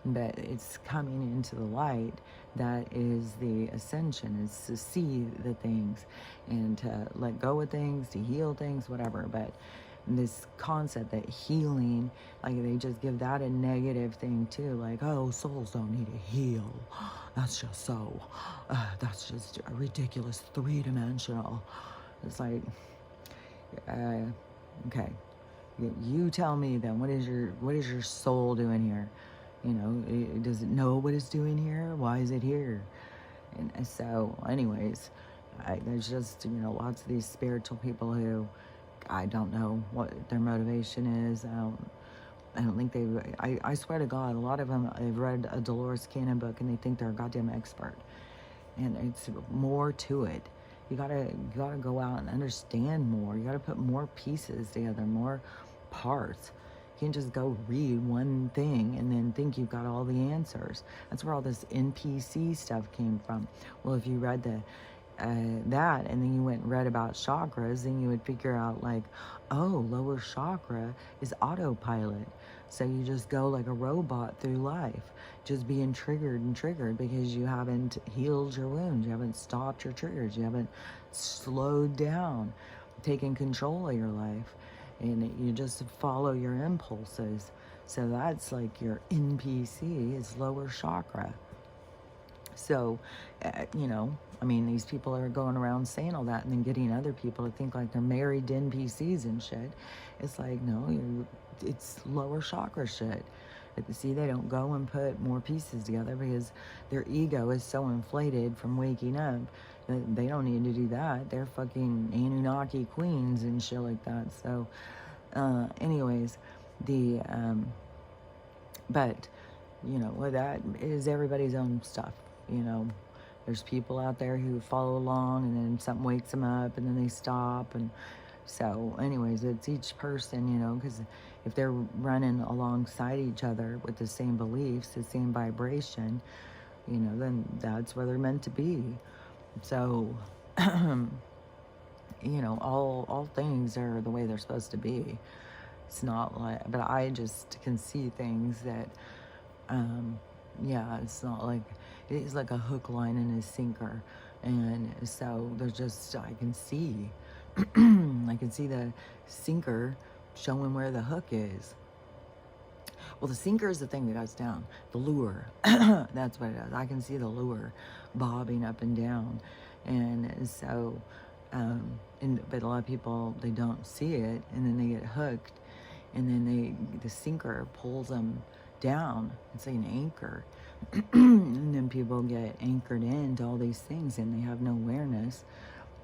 But it's coming into the light that is the ascension, is to see the things and to let go of things, to heal things, whatever. But this concept that healing, like, they just give that a negative thing too, like, oh, souls don't need to heal. That's just so, that's just a ridiculous three-dimensional. It's like, okay, you tell me then, what is your soul doing here? Does it know what it's doing here? Why is it here? And so, anyways, there's just, lots of these spiritual people who I don't know what their motivation is. I don't think I swear to God, a lot of them, they've read a Dolores Cannon book and they think they're a goddamn expert. And it's more to it. You gotta go out and understand more. You gotta put more pieces together, more parts. You can't just go read one thing and then think you've got all the answers. That's where all this NPC stuff came from. Well, if you read that and then you went and read about chakras, then you would figure out like, oh, lower chakra is autopilot. So you just go like a robot through life, just being triggered and triggered because you haven't healed your wounds, you haven't stopped your triggers, you haven't slowed down, taken control of your life, and you just follow your impulses. So that's like your NPC is lower chakra. So, I mean, these people are going around saying all that and then getting other people to think like they're married to NPCs and shit. It's like, no, it's lower chakra shit. See, they don't go and put more pieces together because their ego is so inflated from waking up that they don't need to do that. They're fucking Anunnaki queens and shit like that. So, anyways, but, well, that is everybody's own stuff. There's people out there who follow along and then something wakes them up and then they stop. And so anyways, it's each person, because if they're running alongside each other with the same beliefs, the same vibration, then that's where they're meant to be. So, all things are the way they're supposed to be. It's not like, but I just can see things that, it's not like, it is like a hook, line, and a sinker. And so there's just, I can see the sinker showing where the hook is. Well, the sinker is the thing that goes down, the lure. That's what it is. I can see the lure bobbing up and down. And so, but a lot of people, they don't see it, and then they get hooked, and then the sinker pulls them down. It's like an anchor. And then people get anchored into all these things and they have no awareness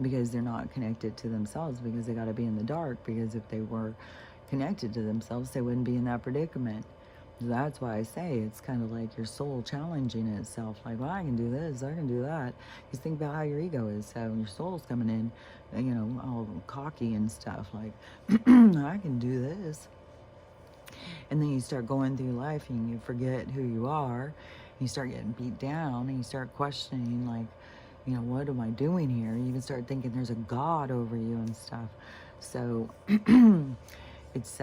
because they're not connected to themselves, because they got to be in the dark, because if they were connected to themselves, they wouldn't be in that predicament. So that's why I say it's kind of like your soul challenging itself, like, well, I can do this, I can do that. Because think about how your ego is. So your soul's coming in, all cocky and stuff, like, I can do this. And then you start going through life and you forget who you are. You start getting beat down and you start questioning, like, what am I doing here? You even start thinking there's a God over you and stuff. So it's, it's,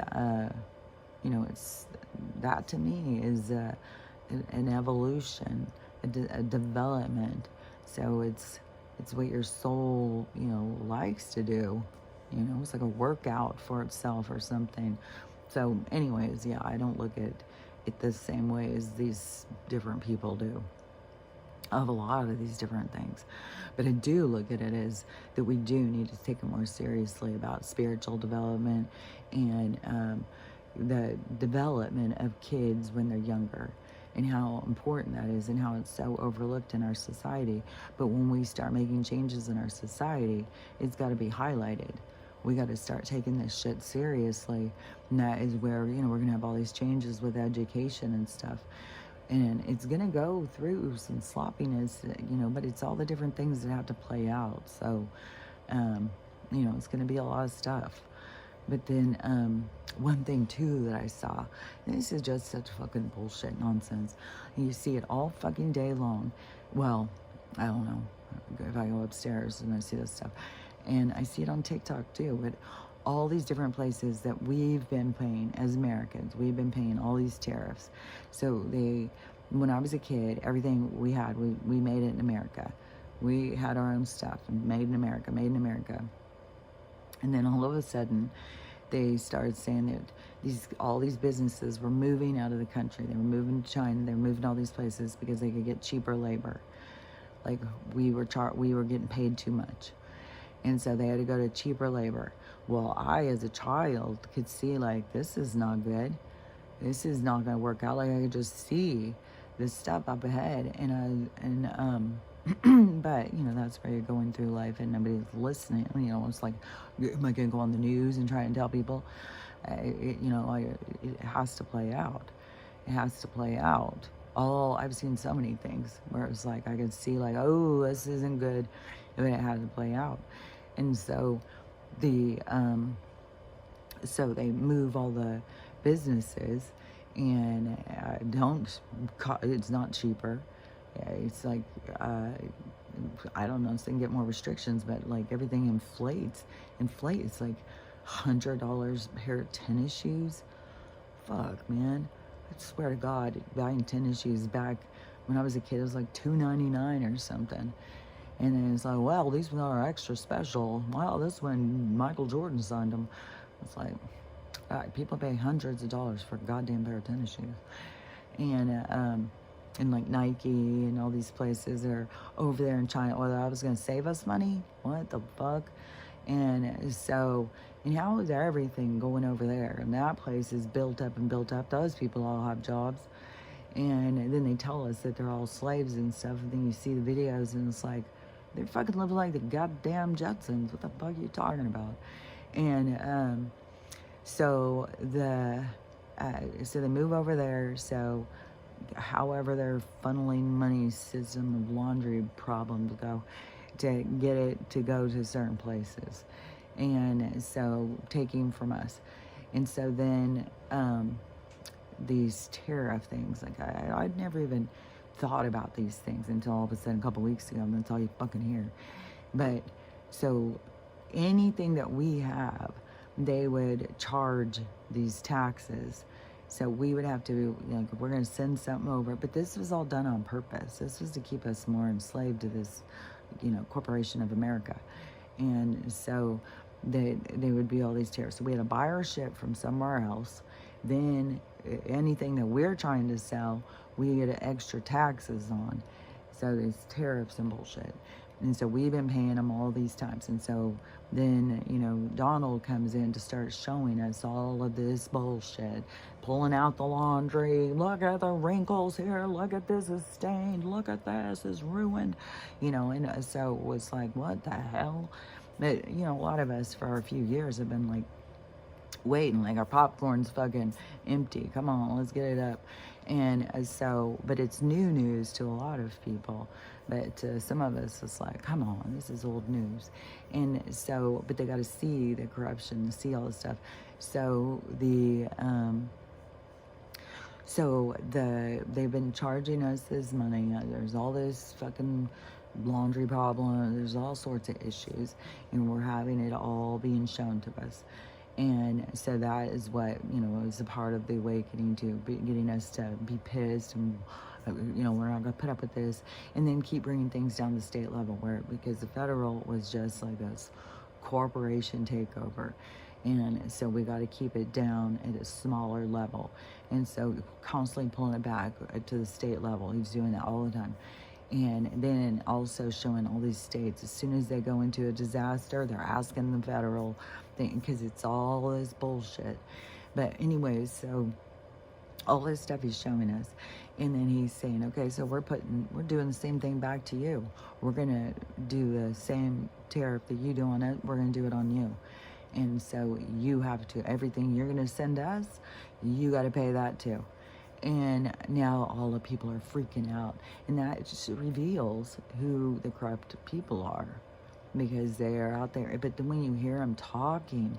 that to me is an evolution, a development. So it's what your soul, likes to do. It's like a workout for itself or something. So anyways, yeah, I don't look at it the same way as these different people do of a lot of these different things. But I do look at it as that we do need to take it more seriously about spiritual development and the development of kids when they're younger, and how important that is and how it's so overlooked in our society. But when we start making changes in our society, it's got to be highlighted. We got to start taking this shit seriously. And that is where, we're going to have all these changes with education and stuff. And it's going to go through some sloppiness, but it's all the different things that have to play out. So, it's going to be a lot of stuff. But then one thing, too, that I saw, and this is just such fucking bullshit nonsense. You see it all fucking day long. Well, I don't know if I go upstairs and I see this stuff. And I see it on TikTok, too, but all these different places that we've been paying as Americans, we've been paying all these tariffs. So when I was a kid, everything we had, we made it in America. We had our own stuff, made in America, made in America. And then all of a sudden, they started saying that all these businesses were moving out of the country. They were moving to China. They were moving to all these places because they could get cheaper labor. Like we were getting paid too much. And so they had to go to cheaper labor. Well, I, as a child, could see, like, this is not good. This is not going to work out. Like, I could just see this stuff up ahead. But, that's where you're going through life and nobody's listening. It's like, am I going to go on the news and try and tell people? It has to play out. It has to play out. I've seen so many things where it's like I could see like, oh, this isn't good, but it had to play out. And so the so they move all the businesses, and it's not cheaper. It's like I don't know, so they can get more restrictions, but like everything inflates like $100 a pair of tennis shoes. Fuck, man. I swear to God, buying tennis shoes back when I was a kid, it was like $2.99 or something. And then it's like, well, these are extra special. Wow, this one Michael Jordan signed them. It's like, all right, people pay hundreds of dollars for a goddamn pair of tennis shoes. And like Nike and all these places are over there in China. Well, I was going to save us money? What the fuck? And so, and how is everything going over there? And that place is built up and built up. Those people all have jobs. And then they tell us that they're all slaves and stuff. And then you see the videos and it's like, they're fucking living like the goddamn Jetsons. What the fuck are you talking about? And so they move over there. So however their funneling money system of laundry problems go to get it to go to certain places, and so taking from us. And so then these tariff things, like I'd never even thought about these things until all of a sudden a couple weeks ago, and that's all you fucking hear. But so anything that we have, they would charge these taxes. So we would have to, like, we're going to send something over. But this was all done on purpose. This was to keep us more enslaved to this, corporation of America. And so they would be all these tariffs. So we had to buy our shit from somewhere else. Then anything that we're trying to sell, we get extra taxes on. So there's tariffs and bullshit. And so we've been paying them all these times. And so then, Donald comes in to start showing us all of this bullshit, pulling out the laundry. Look at the wrinkles here. Look at this is stained. Look at this is ruined. And so it was like, what the hell? But, a lot of us for a few years have been like, waiting, like our popcorn's fucking empty. Come on, let's get it up. And so, but it's new news to a lot of people. But to some of us, it's like, come on, this is old news. And so, but they got to see the corruption, see all this stuff. So they've been charging us this money. There's all this fucking laundry problem. There's all sorts of issues, and we're having it all being shown to us. And so that is what, is a part of the awakening to getting us to be pissed and, we're not going to put up with this. And then keep bringing things down to the state level because the federal was just like this corporation takeover. And so we got to keep it down at a smaller level. And so constantly pulling it back to the state level. He's doing that all the time. And then also showing all these states, as soon as they go into a disaster, they're asking the federal thing, because it's all this bullshit. But anyways, so all this stuff he's showing us. And then he's saying, okay, so we're doing the same thing back to you. We're going to do the same tariff that you do on it. We're going to do it on you. And so you have to, everything you're going to send us, you got to pay that too. And now all the people are freaking out. And that just reveals who the corrupt people are, because they are out there. But then when you hear them talking,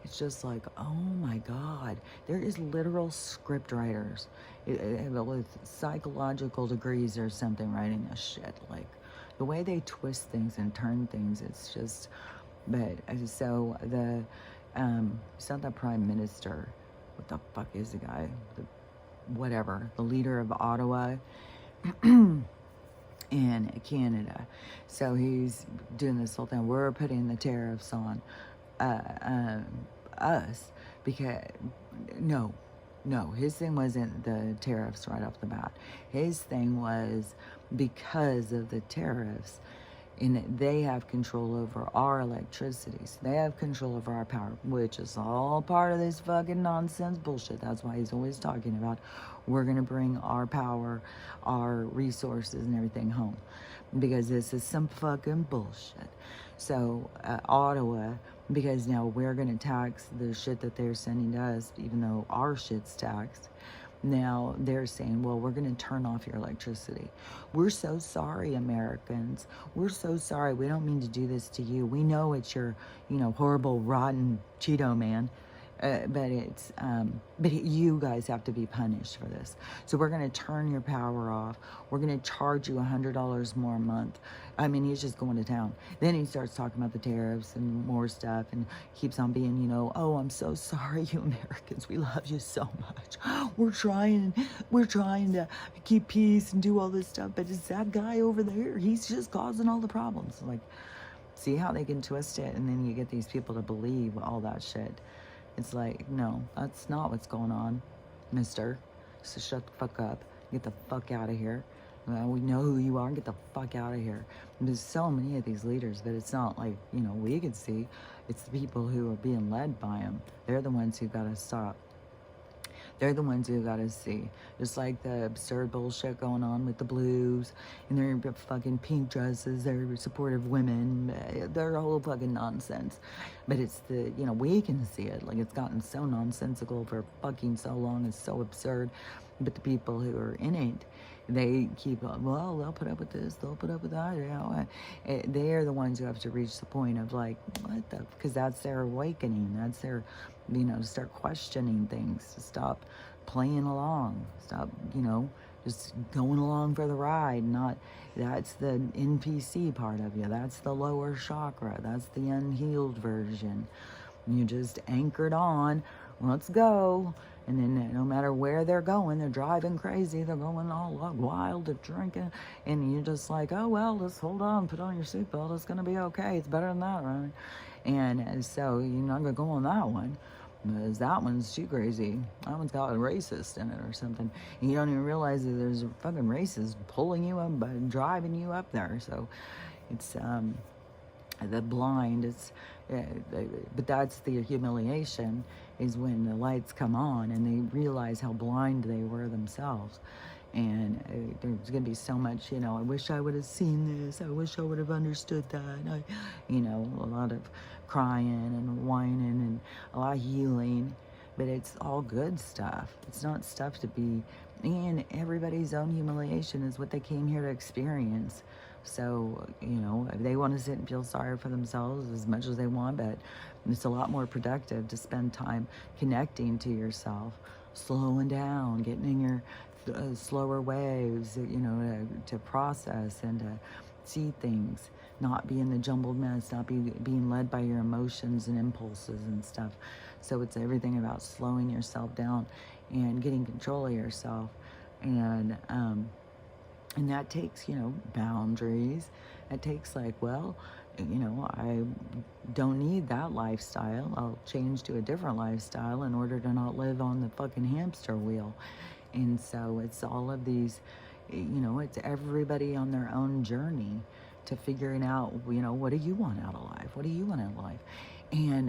it's just like, oh my God. There is literal script writers with psychological degrees or something writing this shit. Like the way they twist things and turn things, it's just, but so it's not the prime minister. What the fuck is the guy? The leader of Ottawa in Canada. So he's doing this whole thing. We're putting the tariffs on us because no, his thing wasn't the tariffs right off the bat. His thing was because of the tariffs, and they have control over our electricity. So they have control over our power, which is all part of this fucking nonsense bullshit. That's why he's always talking about we're going to bring our power, our resources and everything home, because this is some fucking bullshit. So Ottawa because now we're going to tax the shit that they're sending to us, even though our shit's taxed. Now they're saying, well, we're going to turn off your electricity. We're so sorry, Americans. We're so sorry. We don't mean to do this to you. We know it's your, horrible, rotten Cheeto man. But you guys have to be punished for this. So we're going to turn your power off. We're going to charge you $100 more a month. I mean, he's just going to town. Then he starts talking about the tariffs and more stuff, and keeps on being, oh, I'm so sorry, you Americans. We love you so much. We're trying to keep peace and do all this stuff, but it's that guy over there. He's just causing all the problems. Like, see how they can twist it, and then you get these people to believe all that shit. It's like, no, that's not what's going on, mister. So shut the fuck up. Get the fuck out of here. We know who you are. Get the fuck out of here. There's so many of these leaders, but it's not like, we can see. It's the people who are being led by them. They're the ones who got to stop. They're the ones who got to see. Just like the absurd bullshit going on with the blues and their fucking pink dresses, their supportive women, their whole fucking nonsense. But it's we can see it. Like, it's gotten so nonsensical for fucking so long. It's so absurd. But the people who are in it, they keep on, well, they'll put up with this, they'll put up with that. They're the ones who have to reach the point of like, what the, because that's their awakening. That's their, to start questioning things, to stop playing along, stop, just going along for the ride. That's the NPC part of you. That's the lower chakra. That's the unhealed version. You just anchored on, let's go. And then no matter where they're going, they're driving crazy. They're going all wild, they're drinking. And you're just like, oh, well, let's hold on, put on your seatbelt. It's going to be okay. It's better than that, right? And so you're not going to go on that one, because that one's too crazy. That one's got a racist in it or something. And you don't even realize that there's a fucking racist pulling you up, driving you up there. So it's the blind. But that's the humiliation, is when the lights come on and they realize how blind they were themselves. And there's going to be so much, I wish I would have seen this. I wish I would have understood that. A lot of crying and whining and a lot of healing. But it's all good stuff. It's not stuff to be, and everybody's own humiliation is what they came here to experience. So, if they want to sit and feel sorry for themselves as much as they want, but it's a lot more productive to spend time connecting to yourself, slowing down, getting in your slower waves, to process and to see things, not be in the jumbled mess, not being led by your emotions and impulses and stuff. So it's everything about slowing yourself down and getting control of yourself. And that takes, boundaries. It takes I don't need that lifestyle. I'll change to a different lifestyle in order to not live on the fucking hamster wheel. And so it's all of these, it's everybody on their own journey to figuring out, what do you want out of life? What do you want out of life? And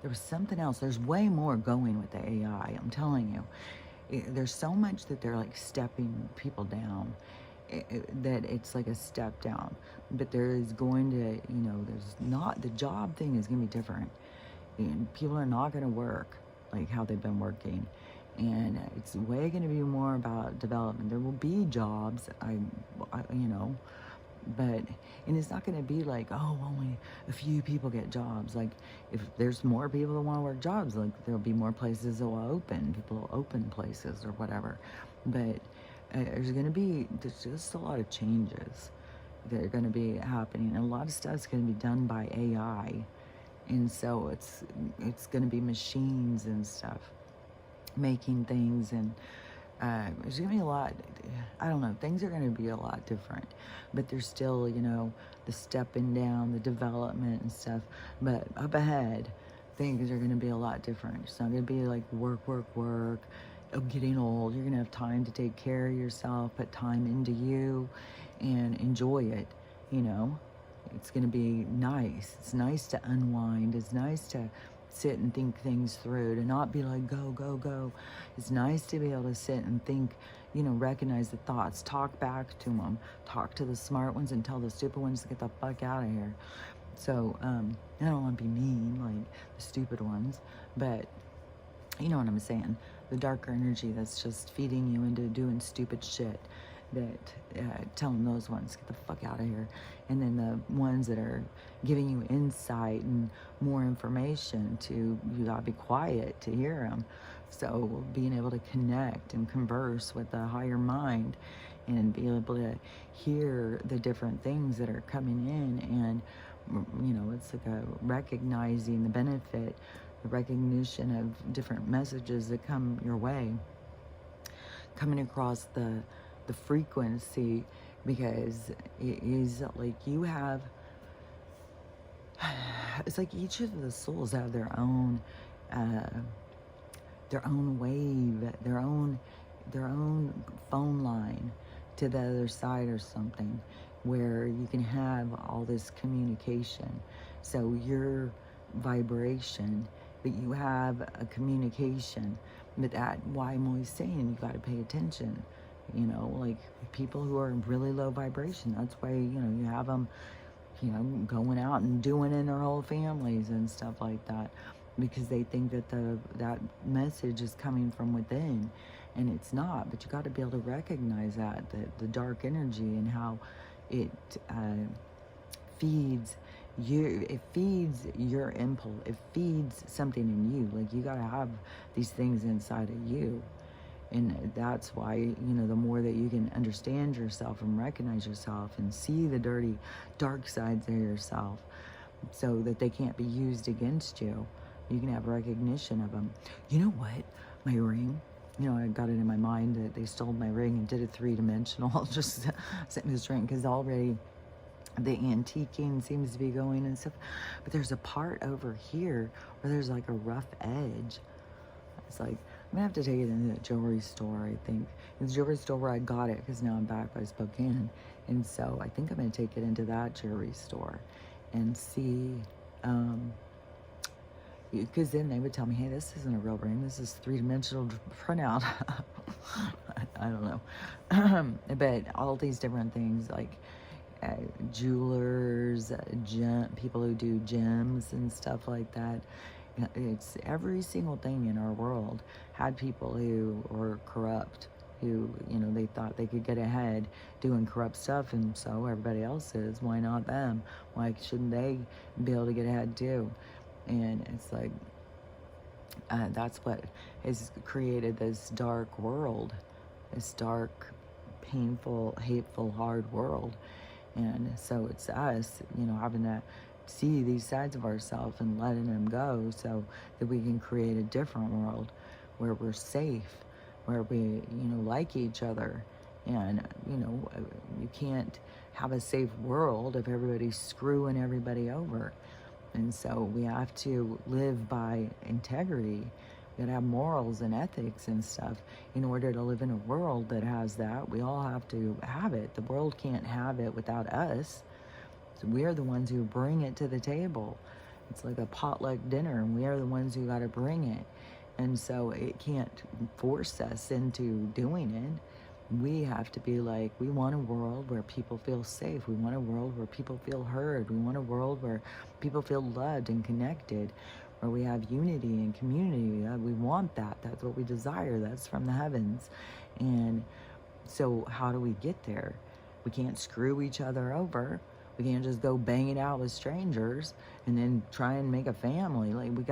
there was something else. There's way more going with the AI, I'm telling you. There's so much that they're like stepping people down, that it's like a step down. But there is going to, there's not, the job thing is going to be different. And people are not going to work like how they've been working. And it's way going to be more about development. There will be jobs, but, and it's not going to be like, oh, only a few people get jobs. Like, if there's more people that want to work jobs, like, there'll be more places that will open. People will open places or whatever. But there's just a lot of changes that are going to be happening. And a lot of stuff's going to be done by AI. And so it's going to be machines and stuff making things, and there's going to be a lot, I don't know, things are going to be a lot different, but there's still, the stepping down, the development and stuff, but up ahead, things are going to be a lot different. It's not going to be like work, getting old. You're going to have time to take care of yourself, put time into you, and enjoy it, It's going to be nice. It's nice to unwind. It's nice to sit and think things through, to not be like, go, go, go. It's nice to be able to sit and think, recognize the thoughts, talk back to them, talk to the smart ones and tell the stupid ones to get the fuck out of here. So, I don't want to be mean like the stupid ones, but you know what I'm saying. The darker energy that's just feeding you into doing stupid shit. That telling those ones, get the fuck out of here. And then the ones that are giving you insight and more information to, you gotta be quiet to hear them. So being able to connect and converse with the higher mind and be able to hear the different things that are coming in, and you know, it's like a recognizing the benefit, the recognition of different messages that come your way, coming across the frequency, because it is like you have, it's like each of the souls have uh, their own wave, their own phone line to the other side or something, where you can have all this communication. So your vibration, that you have a communication, but that, why I'm always saying you got to pay attention. You know, like people who are really low vibration, that's why, you know, you have them, you know, going out and doing in their whole families and stuff like that, because they think that that message is coming from within, and it's not. But you got to be able to recognize that the dark energy and how it feeds you. It feeds your impulse. It feeds something in you. Like, you got to have these things inside of you. And that's why, you know, the more that you can understand yourself and recognize yourself and see the dirty, dark sides of yourself, so that they can't be used against you, you can have recognition of them. You know what? My ring, you know, I got it in my mind that they stole my ring and did it three-dimensional. Just sent me this ring, because already the antiquing seems to be going and stuff. But there's a part over here where there's like a rough edge. It's like, I'm gonna have to take it into the jewelry store, I think. It's the jewelry store where I got it, because now I'm back by Spokane. And so I think I'm gonna take it into that jewelry store and see, because then they would tell me, hey, this isn't a real ring, this is three-dimensional printout. I don't know. But all these different things, like jewelers, people who do gems and stuff like that. It's every single thing in our world had people who were corrupt, who, you know, they thought they could get ahead doing corrupt stuff, and so everybody else is. Why not them? Why shouldn't they be able to get ahead too? And it's like, that's what has created this dark world, this dark, painful, hateful, hard world. And so it's us, you know, having to see these sides of ourselves and letting them go, so that we can create a different world where we're safe, where we, you know, like each other. And, you know, you can't have a safe world if everybody's screwing everybody over. And so we have to live by integrity. We gotta have morals and ethics and stuff in order to live in a world that has that. We all have to have it. The world can't have it without us. So we are the ones who bring it to the table. It's like a potluck dinner, and we are the ones who got to bring it. And so it can't force us into doing it. We have to be like, we want a world where people feel safe. We want a world where people feel heard. We want a world where people feel loved and connected, where we have unity and community. We want that. That's what we desire. That's from the heavens. And so how do we get there? We can't screw each other over. We can't just go bang it out with strangers and then try and make a family. Like, we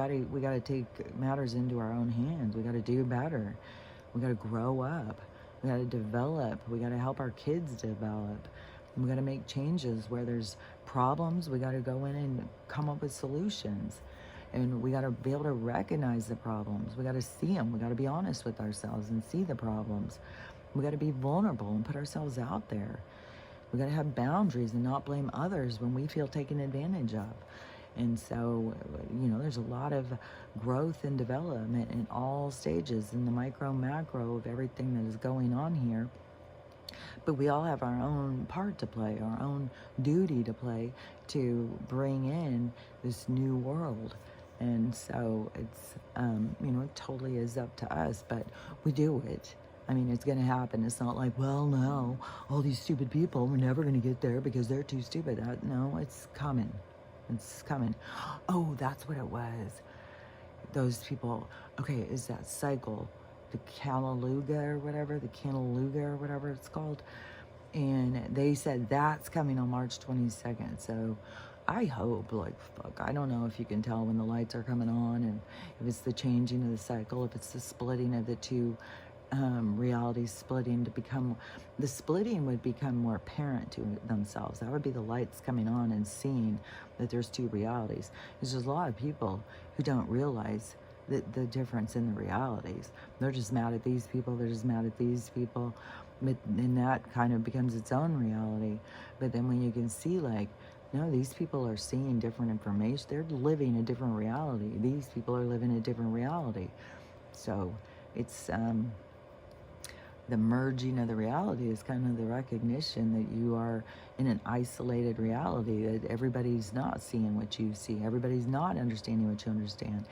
gotta take matters into our own hands. We gotta do better. We gotta grow up. We gotta develop. We gotta help our kids develop. We gotta make changes where there's problems. We gotta go in and come up with solutions. And we gotta be able to recognize the problems. We gotta see them. We gotta be honest with ourselves and see the problems. We gotta be vulnerable and put ourselves out there. We got to have boundaries and not blame others when we feel taken advantage of. And so, you know, there's a lot of growth and development in all stages, in the micro, macro of everything that is going on here. But we all have our own part to play, our own duty to play, to bring in this new world. And so it's, you know, it totally is up to us, but we do it. I mean, it's going to happen. It's not like, well, no, all these stupid people, we're never going to get there because they're too stupid. No, it's coming. It's coming. Oh, that's what it was. Those people, okay, is that cycle, the Kaluga or whatever, the Kaluga or whatever it's called. And they said that's coming on March 22nd. So I hope, like, fuck, I don't know if you can tell when the lights are coming on and if it's the changing of the cycle, if it's the splitting of the two realities splitting to become, the splitting would become more apparent to themselves. That would be the lights coming on and seeing that there's two realities. There's just a lot of people who don't realize the difference in the realities. They're just mad at these people, they're just mad at these people, and that kind of becomes its own reality. But then when you can see, like, no, these people are seeing different information, they're living a different reality. These people are living a different reality. So it's the merging of the reality is kind of the recognition that you are in an isolated reality, that everybody's not seeing what you see, everybody's not understanding what you understand,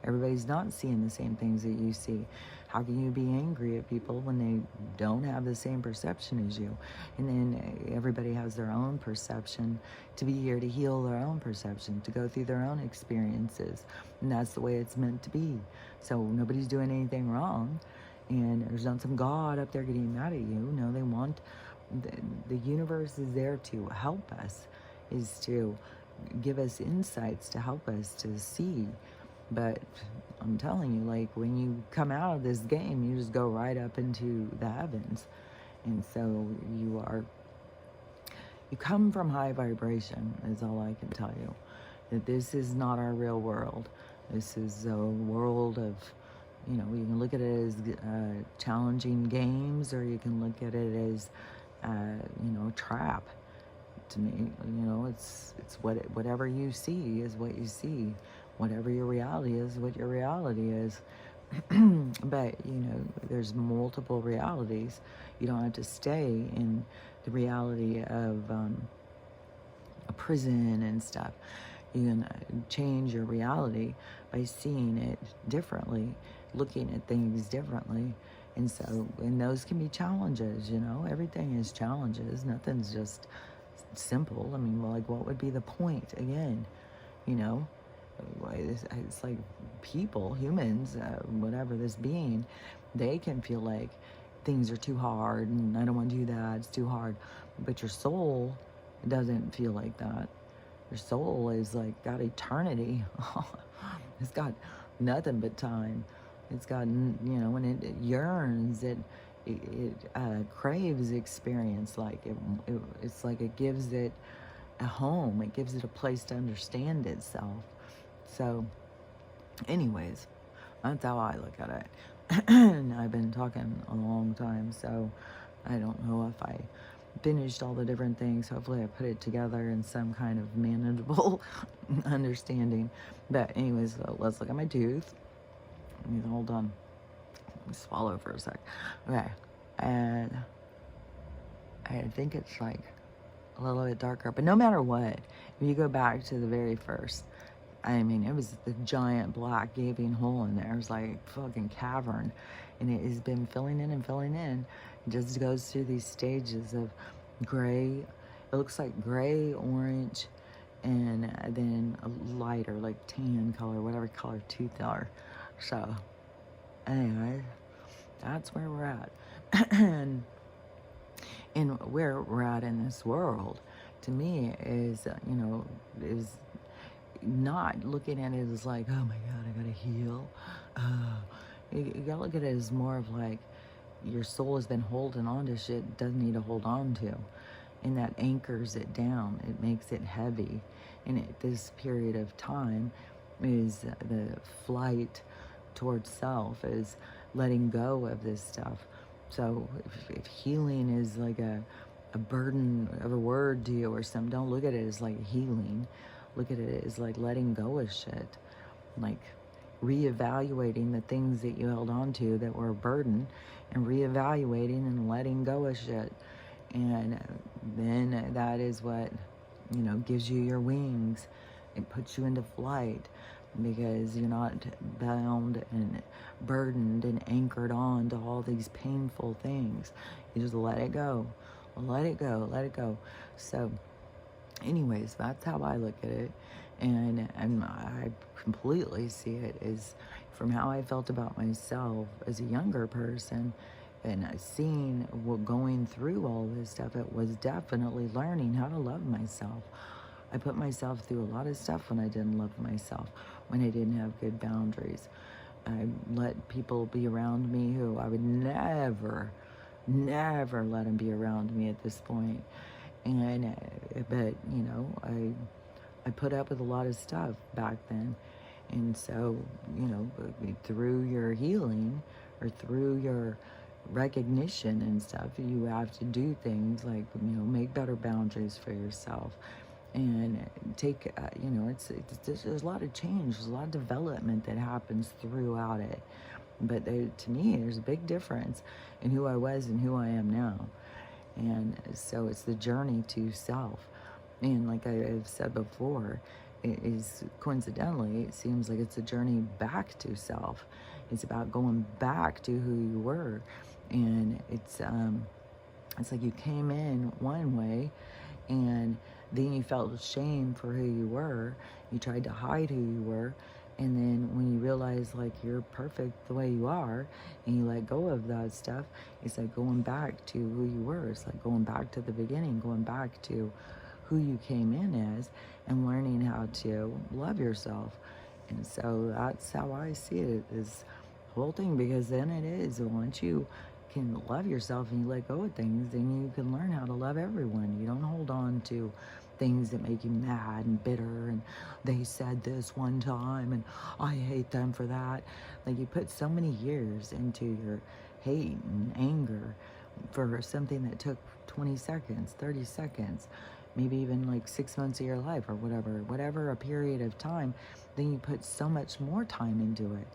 everybody's not seeing the same things that you see. How can you be angry at people when they don't have the same perception as you? And then everybody has their own perception, to be here to heal their own perception, to go through their own experiences. And that's the way it's meant to be. So nobody's doing anything wrong. And there's not some God up there getting mad at you. No, they want, the universe is there to help us, is to give us insights to help us to see. But I'm telling you, like, when you come out of this game, you just go right up into the heavens. And so you come from high vibration, is all I can tell you. That this is not our real world. This is a world of, you know, you can look at it as challenging games, or you can look at it as, you know, a trap. To me, you know, it's whatever you see is what you see. Whatever your reality is, what your reality is. But, you know, there's multiple realities. You don't have to stay in the reality of a prison and stuff. You can change your reality by seeing it differently, looking at things differently. And so, and those can be challenges, you know, everything is challenges. Nothing's just simple. I mean, like, what would be the point again, you know? It's like people, humans, whatever, this being, they can feel like things are too hard and I don't want to do that, it's too hard. But your soul doesn't feel like that. Your soul is like got eternity. It's got nothing but time. It's got, you know, when it yearns, it craves experience. Like it's like it gives it a home. It gives it a place to understand itself. So, anyways, that's how I look at it. And I've been talking a long time, so I don't know if I finished all the different things. Hopefully I put it together in some kind of manageable understanding. But anyways, let's look at my tooth. Hold on. Let me swallow for a sec. Okay. And I think it's like a little bit darker. But no matter what, if you go back to the very first, I mean, it was the giant black gaping hole in there. It was like fucking cavern. And it has been filling in and filling in. It just goes through these stages of gray. It looks like gray, orange, and then a lighter, like tan color, whatever color tooth are. So, anyway, that's where we're at. And where we're at in this world, to me, is, you know, is not looking at it as like, oh my God, I gotta heal. You gotta look at it as more of like, your soul has been holding on to shit it doesn't need to hold on to. And that anchors it down. It makes it heavy. And at this period of time is the flight towards self, is letting go of this stuff. So if healing is like a burden of a word to you or something, don't look at it as like healing. Look at it as like letting go of shit. Like reevaluating the things that you held on to that were a burden, and reevaluating and letting go of shit. And then that is what, you know, gives you your wings. It puts you into flight, because you're not bound and burdened and anchored on to all these painful things. You just let it go. Let it go. Let it go. So Anyways, that's how I look at it. And I completely see it as from how I felt about myself as a younger person and seeing what going through all this stuff, it was definitely learning how to love myself. I put myself through a lot of stuff when I didn't love myself, when I didn't have good boundaries. I let people be around me who I would never let them be around me at this point. And but I put up with a lot of stuff back then. And so, through your healing or through your recognition and stuff, you have to do things like, make better boundaries for yourself and take, there's a lot of change, there's a lot of development that happens throughout it. But to me, there's a big difference in who I was and who I am now. And so it's the journey to self. And like I've said before, it is coincidentally, it seems like it's a journey back to self. It's about going back to who you were. And it's like you came in one way and then you felt shame for who you were. You tried to hide who you were. And then when you realize like you're perfect the way you are and you let go of that stuff, it's like going back to who you were. It's like going back to the beginning, going back to who you came in as and learning how to love yourself. And so that's how I see it, this whole thing, because then it is, once you can love yourself and you let go of things, then you can learn how to love everyone. You don't hold on to things that make you mad and bitter and they said this one time and I hate them for that. Like, you put so many years into your hate and anger for something that took 20 seconds, 30 seconds, maybe even like 6 months of your life or whatever a period of time, then you put so much more time into it.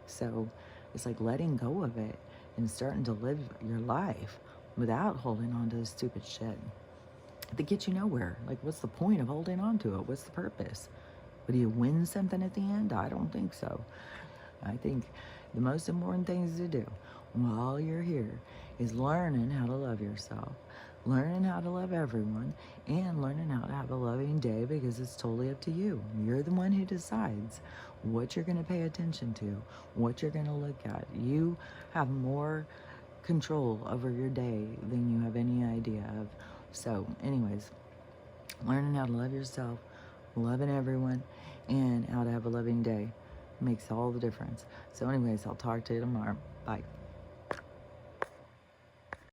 So it's like letting go of it and starting to live your life without holding on to this stupid shit that gets you nowhere. Like, what's the point of holding on to it? What's the purpose? But do you win something at the end? I don't think so. I think the most important things to do while you're here is learning how to love yourself, learning how to love everyone, and learning how to have a loving day, because it's totally up to you. You're the one who decides what you're going to pay attention to, what you're going to look at. You have more control over your day than you have any idea of. So anyways, learning how to love yourself, loving everyone, and how to have a loving day makes all the difference. So anyways, I'll talk to you tomorrow. Bye.